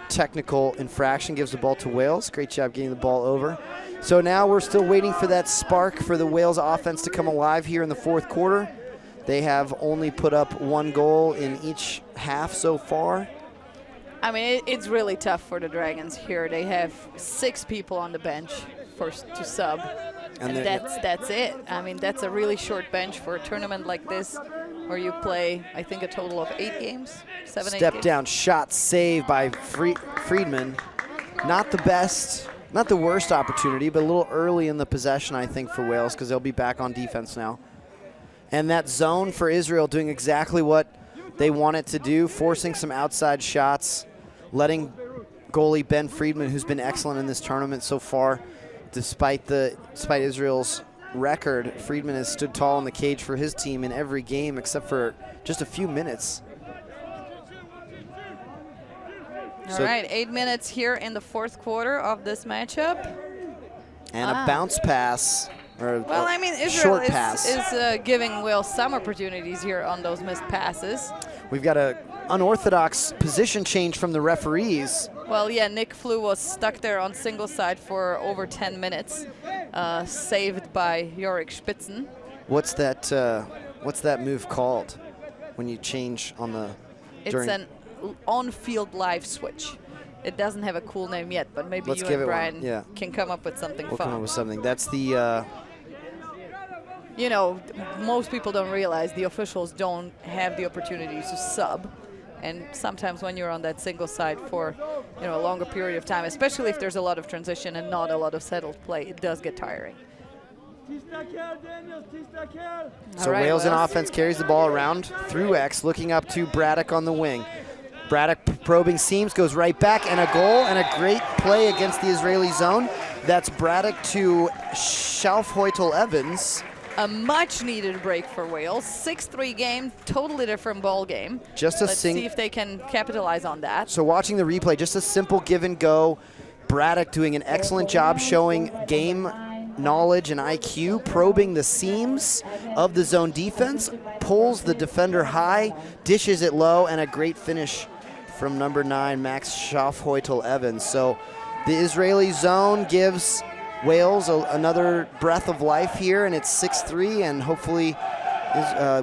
[SPEAKER 5] Technical infraction, gives the ball to Wales. Great job getting the ball over. So now we're still waiting for that spark for the Wales offense to come alive here in the fourth quarter. They have only put up one goal in each half so far.
[SPEAKER 4] I mean, it's really tough for the Dragons here. They have 6 people on the bench to sub. And that's it. I mean, that's a really short bench for a tournament like this where you play, I think, a total of 8 games, 7, 8 games.
[SPEAKER 5] Step down shot saved by Friedman. Not the best, not the worst opportunity, but a little early in the possession, I think, for Wales, because they'll be back on defense now. And that zone for Israel doing exactly what they want it to do, forcing some outside shots, letting goalie Ben Friedman, who's been excellent in this tournament so far, despite Israel's record, Friedman has stood tall in the cage for his team in every game except for just a few minutes.
[SPEAKER 4] All right, 8 minutes here in the fourth quarter of this matchup.
[SPEAKER 5] And a bounce pass.
[SPEAKER 4] Well, I mean, Israel is giving Wales some opportunities here on those missed passes.
[SPEAKER 5] We've got an unorthodox position change from the referees.
[SPEAKER 4] Well, yeah, Nick Flew was stuck there on single side for over 10 minutes, saved by Jorik Spitzen.
[SPEAKER 5] What's that move called when you change on the?
[SPEAKER 4] It's an on-field live switch. It doesn't have a cool name yet, but maybe you and Brian can come up with something fun.
[SPEAKER 5] We'll come up with something. That's the.
[SPEAKER 4] You know, most people don't realize the officials don't have the opportunity to sub. And sometimes when you're on that single side for, a longer period of time, especially if there's a lot of transition and not a lot of settled play, it does get tiring.
[SPEAKER 5] So Wales in offense carries the ball around through X, looking up to Braddock on the wing. Braddock probing seams, goes right back, and a goal, and a great play against the Israeli zone. That's Braddock to Schaufheutel Evans.
[SPEAKER 4] a much needed break for Wales. 6-3 game, totally different ball game.
[SPEAKER 5] Just a
[SPEAKER 4] Let's see if they can capitalize on that.
[SPEAKER 5] So watching the replay, just a simple give and go. Braddock doing an excellent job showing game knowledge and IQ, probing the seams of the zone defense, pulls the defender high, dishes it low, and a great finish from number 9, Max Schaafheutel-Evans. So the Israeli zone gives Wales another breath of life here, and it's 6-3, and hopefully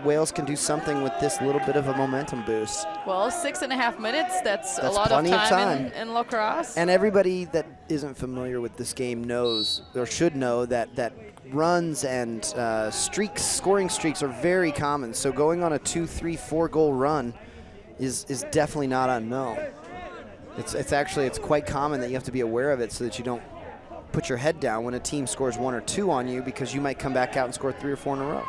[SPEAKER 5] Wales can do something with this little bit of a momentum boost.
[SPEAKER 4] Well, 6.5 minutes, that's a lot of
[SPEAKER 5] plenty of
[SPEAKER 4] time in lacrosse.
[SPEAKER 5] And everybody that isn't familiar with this game knows, or should know, that runs and scoring streaks are very common. So going on a 2, 3, 4 goal run is definitely not unknown. It's quite common that you have to be aware of it so that you don't put your head down when a team scores 1 or 2 on you, because you might come back out and score 3 or 4 in a row.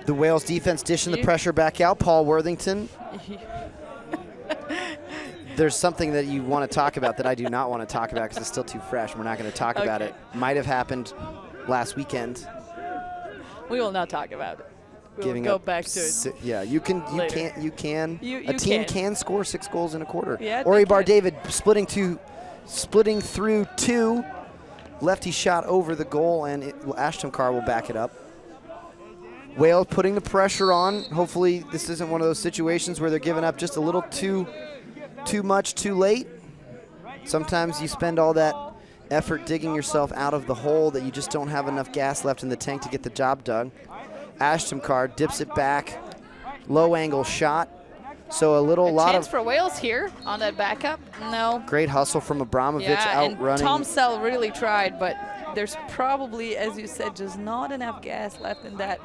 [SPEAKER 5] The Wales defense dishing the pressure back out. Paul Worthington. There's something that you want to talk about that I do not want to talk about because it's still too fresh. We're not going to talk about it. Might have happened last weekend.
[SPEAKER 4] We will not talk about it. We'll
[SPEAKER 5] Giving
[SPEAKER 4] go
[SPEAKER 5] up
[SPEAKER 4] back to it.
[SPEAKER 5] Yeah, you can. A team
[SPEAKER 4] can.
[SPEAKER 5] can score 6 goals in a quarter.
[SPEAKER 4] Yeah,
[SPEAKER 5] Ori
[SPEAKER 4] they
[SPEAKER 5] Bar
[SPEAKER 4] can.
[SPEAKER 5] David splitting through 2. Lefty shot over the goal, and Ashton Carr will back it up. Wales putting the pressure on. Hopefully this isn't one of those situations where they're giving up just a little too much too late. Sometimes you spend all that effort digging yourself out of the hole that you just don't have enough gas left in the tank to get the job done. Ashton Carr dips it back. Low angle shot. So a lot
[SPEAKER 4] chance
[SPEAKER 5] of
[SPEAKER 4] for Wales here on that backup. No.
[SPEAKER 5] great hustle from Abramovich outrunning.
[SPEAKER 4] And Tom Sell really tried, but there's probably, as you said, just not enough gas left in that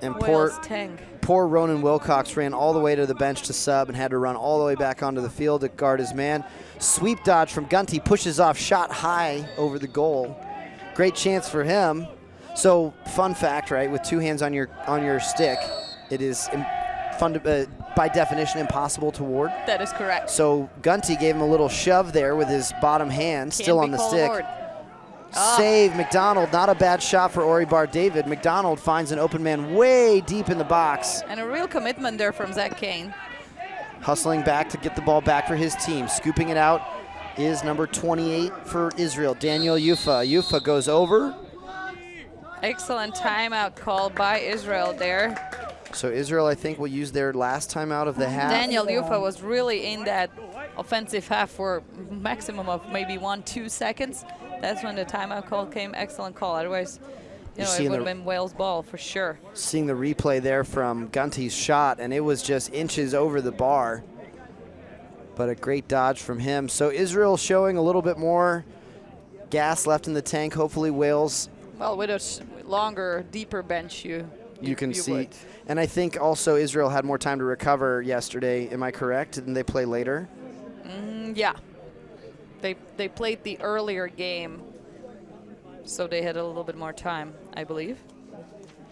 [SPEAKER 5] And
[SPEAKER 4] Wales tank.
[SPEAKER 5] poor Ronan Wilcox ran all the way to the bench to sub and had to run all the way back onto the field to guard his man. Sweep dodge from Gunty, pushes off, shot high over the goal. Great chance for him. So fun fact, right? With 2 hands on your stick, it is by definition impossible to ward.
[SPEAKER 4] That is correct.
[SPEAKER 5] So Gunty gave him a little shove there with his bottom hand, still on the stick. Save McDonald, not a bad shot for Ori Bar David. McDonald finds an open man way deep in the box.
[SPEAKER 4] And a real commitment there from Zach Kane.
[SPEAKER 5] Hustling back to get the ball back for his team. Scooping it out is number 28 for Israel, Daniel Yufa. Yufa goes over.
[SPEAKER 4] Excellent timeout call by Israel there.
[SPEAKER 5] So Israel, I think, will use their last timeout of the half.
[SPEAKER 4] Daniel Yufa was really in that offensive half for maximum of maybe 1-2 seconds. That's when the timeout call came. Excellent call. Otherwise, it would have been Wales' ball for sure.
[SPEAKER 5] Seeing the replay there from Gunty's shot, and it was just inches over the bar. But a great dodge from him. So Israel showing a little bit more gas left in the tank. Hopefully Wales.
[SPEAKER 4] Well, with a longer, deeper bench, you
[SPEAKER 5] can see.
[SPEAKER 4] would.
[SPEAKER 5] And I think also Israel had more time to recover yesterday. Am I correct? Didn't they play later?
[SPEAKER 4] Yeah. They played the earlier game, so they had a little bit more time, I believe.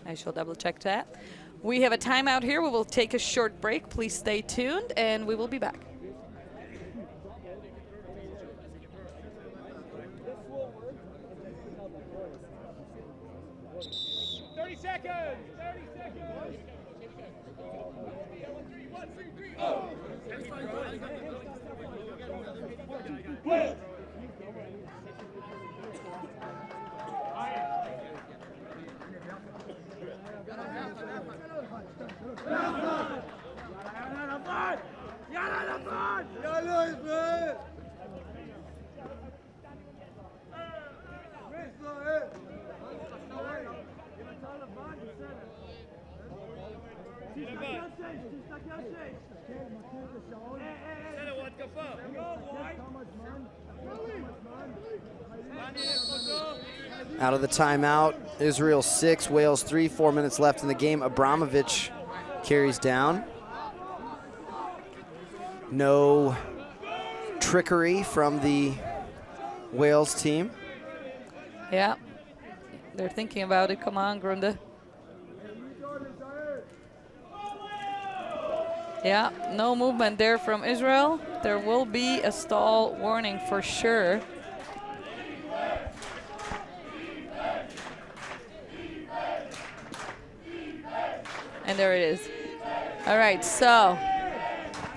[SPEAKER 4] I shall double check that. We have a timeout here. We will take a short break. Please stay tuned, and we will be back.
[SPEAKER 5] Out of the timeout, Israel 6, Wales 3, 4 minutes left in the game. Abramovich carries down. No trickery from the Wales team.
[SPEAKER 4] Yeah, they're thinking about it. Come on, Grunde. Yeah, no movement there from Israel. There will be a stall warning for sure. And there it is. All right, so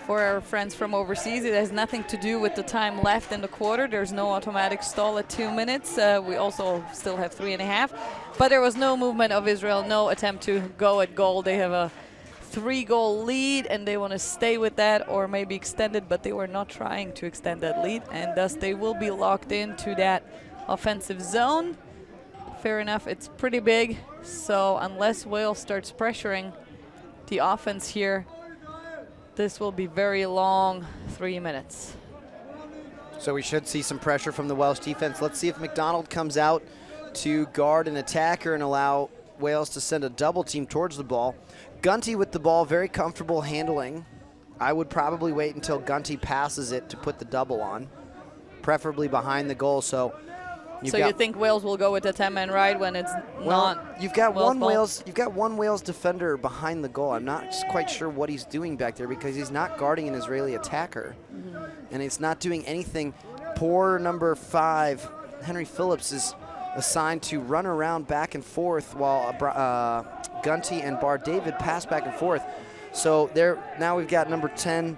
[SPEAKER 4] for our friends from overseas, it has nothing to do with the time left in the quarter. There's no automatic stall at 2 minutes. We also still have 3.5. But there was no movement of Israel, no attempt to go at goal. They have a 3-goal lead, and they want to stay with that or maybe extend it, but they were not trying to extend that lead, and thus they will be locked into that offensive zone. Fair enough, it's pretty big, so unless Wales starts pressuring the offense here, this will be very long 3 minutes.
[SPEAKER 5] So we should see some pressure from the Welsh defense. Let's see if McDonald comes out to guard an attacker and allow Wales to send a double team towards the ball. Gunty with the ball, very comfortable handling. I would probably wait until Gunty passes it to put the double on, preferably behind the goal. So
[SPEAKER 4] you think Wales will go with a 10-man ride when it's not?
[SPEAKER 5] You've got
[SPEAKER 4] Wales
[SPEAKER 5] one
[SPEAKER 4] ball?
[SPEAKER 5] You've got one Wales defender behind the goal. I'm not quite sure what he's doing back there because he's not guarding an Israeli attacker, and it's not doing anything. Poor number 5, Henry Phillips, is assigned to run around back and forth while Gunty and Bar David pass back and forth. So now we've got number 10,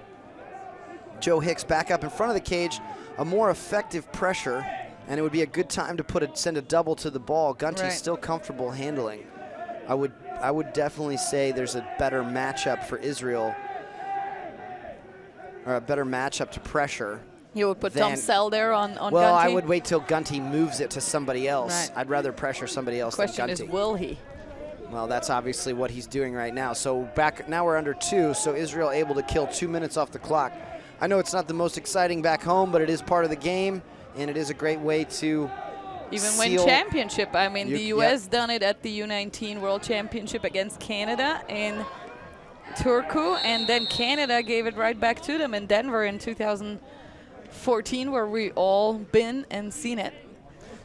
[SPEAKER 5] Joe Hicks, back up in front of the cage, a more effective pressure, and it would be a good time to send a double to the ball. Gunty's still comfortable handling. I would definitely say there's a better matchup for Israel, or a better matchup to pressure.
[SPEAKER 4] You would put Tom Sell there on
[SPEAKER 5] Well,
[SPEAKER 4] Gunty?
[SPEAKER 5] I would wait till Gunty moves it to somebody else.
[SPEAKER 4] Right.
[SPEAKER 5] I'd rather pressure somebody else than Gunty.
[SPEAKER 4] Question is, will he?
[SPEAKER 5] Well, that's obviously what he's doing right now. So now we're under 2, so Israel able to kill 2 minutes off the clock. I know it's not the most exciting back home, but it is part of the game, and it is a great way to
[SPEAKER 4] even win championship. I mean, the U.S. done it at the U19 World Championship against Canada in Turku, and then Canada gave it right back to them in Denver in 2014, where we all been and seen it.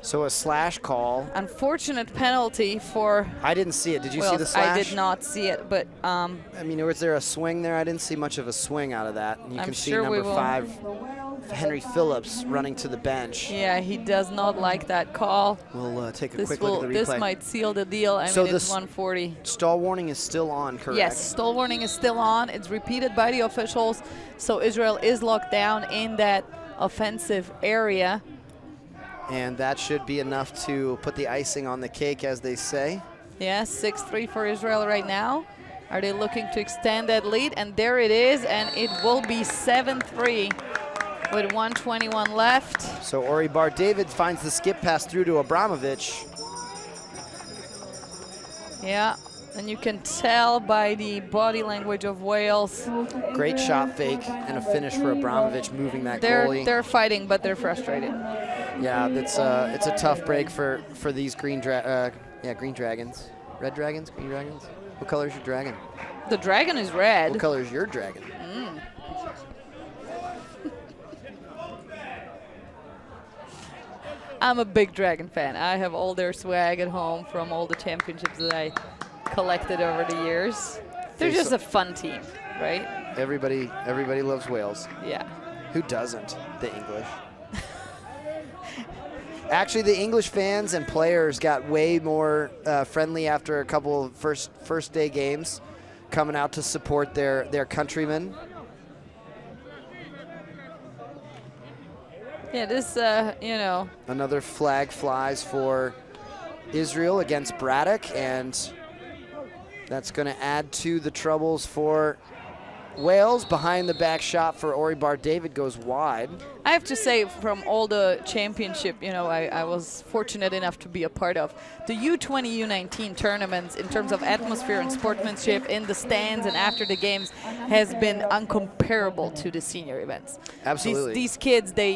[SPEAKER 5] So a slash call.
[SPEAKER 4] Unfortunate penalty for...
[SPEAKER 5] I didn't see it. Did you
[SPEAKER 4] Wales.
[SPEAKER 5] see the slash?
[SPEAKER 4] I did not see it, but...
[SPEAKER 5] I mean, was there a swing there? I didn't see much of a swing out of that. And you can see number 5, Henry Phillips, running to the bench.
[SPEAKER 4] Yeah, he does not like that call.
[SPEAKER 5] We'll take a quick look at the replay.
[SPEAKER 4] This might seal the deal. I mean, it's 140.
[SPEAKER 5] Stall warning is still on, correct?
[SPEAKER 4] Yes, stall warning is still on. It's repeated by the officials. So Israel is locked down in that offensive area.
[SPEAKER 5] And that should be enough to put the icing on the cake, as they say.
[SPEAKER 4] Yeah, 6-3 for Israel right now. Are they looking to extend that lead? And there it is, and it will be 7-3 with 1:21 left.
[SPEAKER 5] So Ori Bar David finds the skip pass through to Abramovich.
[SPEAKER 4] Yeah, and you can tell by the body language of Wales.
[SPEAKER 5] Great shot fake and a finish for Abramovich, moving that goalie.
[SPEAKER 4] They're fighting, but they're frustrated.
[SPEAKER 5] Yeah, it's a tough break for these green dragons. Red dragons? Green dragons? What color is your dragon?
[SPEAKER 4] The dragon is red.
[SPEAKER 5] What color is your dragon?
[SPEAKER 4] I'm a big Dragon fan. I have all their swag at home from all the championships that I collected over the years. They're just a fun team, right?
[SPEAKER 5] Everybody loves Wales.
[SPEAKER 4] Yeah.
[SPEAKER 5] Who doesn't? The English. Actually, the English fans and players got way more friendly after a couple of first day games, coming out to support their countrymen.
[SPEAKER 4] Yeah, this,
[SPEAKER 5] Another flag flies for Israel against Braddock, and that's going to add to the troubles for Wales. Behind the back shot for Ori Bar David goes wide.
[SPEAKER 4] I have to say, from all the championship, I was fortunate enough to be a part of the U20, U19 tournaments in terms of atmosphere and sportsmanship in the stands and after the games has been uncomparable to the senior events.
[SPEAKER 5] Absolutely.
[SPEAKER 4] These kids, they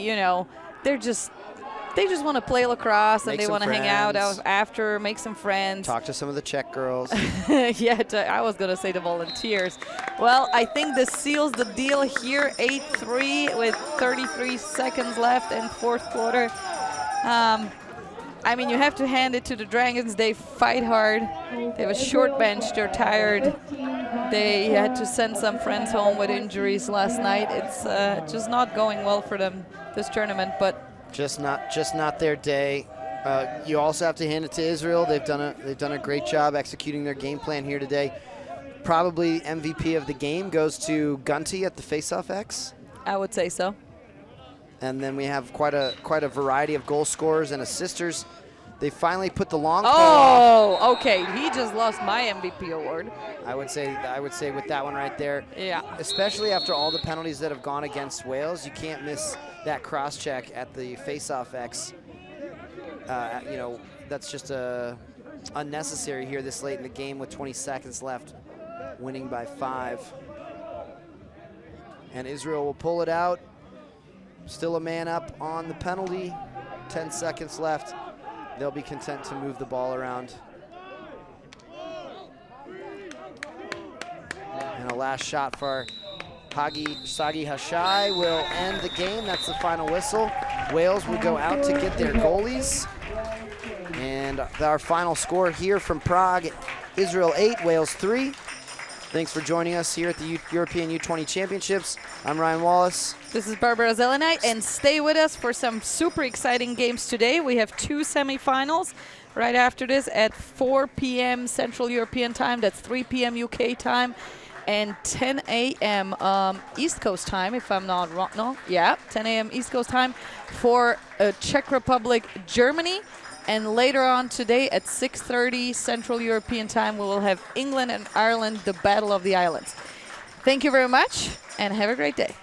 [SPEAKER 4] just want to play lacrosse and they want to hang out after, make some friends.
[SPEAKER 5] Talk to some of the Czech girls.
[SPEAKER 4] Yeah, I was going to say the volunteers. Well, I think this seals the deal here, 8-3 with 33 seconds left in fourth quarter. I mean, you have to hand it to the Dragons. They fight hard. They have a short bench. They're tired. They had to send some friends home with injuries last night. It's just not going well for them this tournament, but
[SPEAKER 5] just not their day. You also have to hand it to Israel. They've done a great job executing their game plan here today. probably MVP of the game goes to Gunty at the faceoff X.
[SPEAKER 4] I would say so.
[SPEAKER 5] And then we have quite a variety of goal scorers and assisters. They finally put the long pole off.
[SPEAKER 4] Oh, okay. He just lost my MVP award.
[SPEAKER 5] I would say with that one right there.
[SPEAKER 4] Yeah.
[SPEAKER 5] Especially after all the penalties that have gone against Wales, you can't miss that cross check at the faceoff X. You know, that's just unnecessary here this late in the game with 20 seconds left, winning by 5. And Israel will pull it out. Still a man up on the penalty. 10 seconds left. They'll be content to move the ball around. And a last shot for Sagi Hashai will end the game. That's the final whistle. Wales will go out to get their goalies. And our final score here from Prague, Israel 8, Wales 3. Thanks for joining us here at the European U20 Championships. I'm Ryan Wallace.
[SPEAKER 4] This is Barbara Zelenite, and stay with us for some super exciting games today. We have 2 semifinals right after this at 4 p.m. Central European time. That's 3 p.m. UK time and 10 a.m. East Coast time, if I'm not wrong. No, yeah, 10 a.m. East Coast time for Czech Republic, Germany. And later on today at 6:30 Central European time, we will have England and Ireland, the Battle of the Islands. Thank you very much, and have a great day.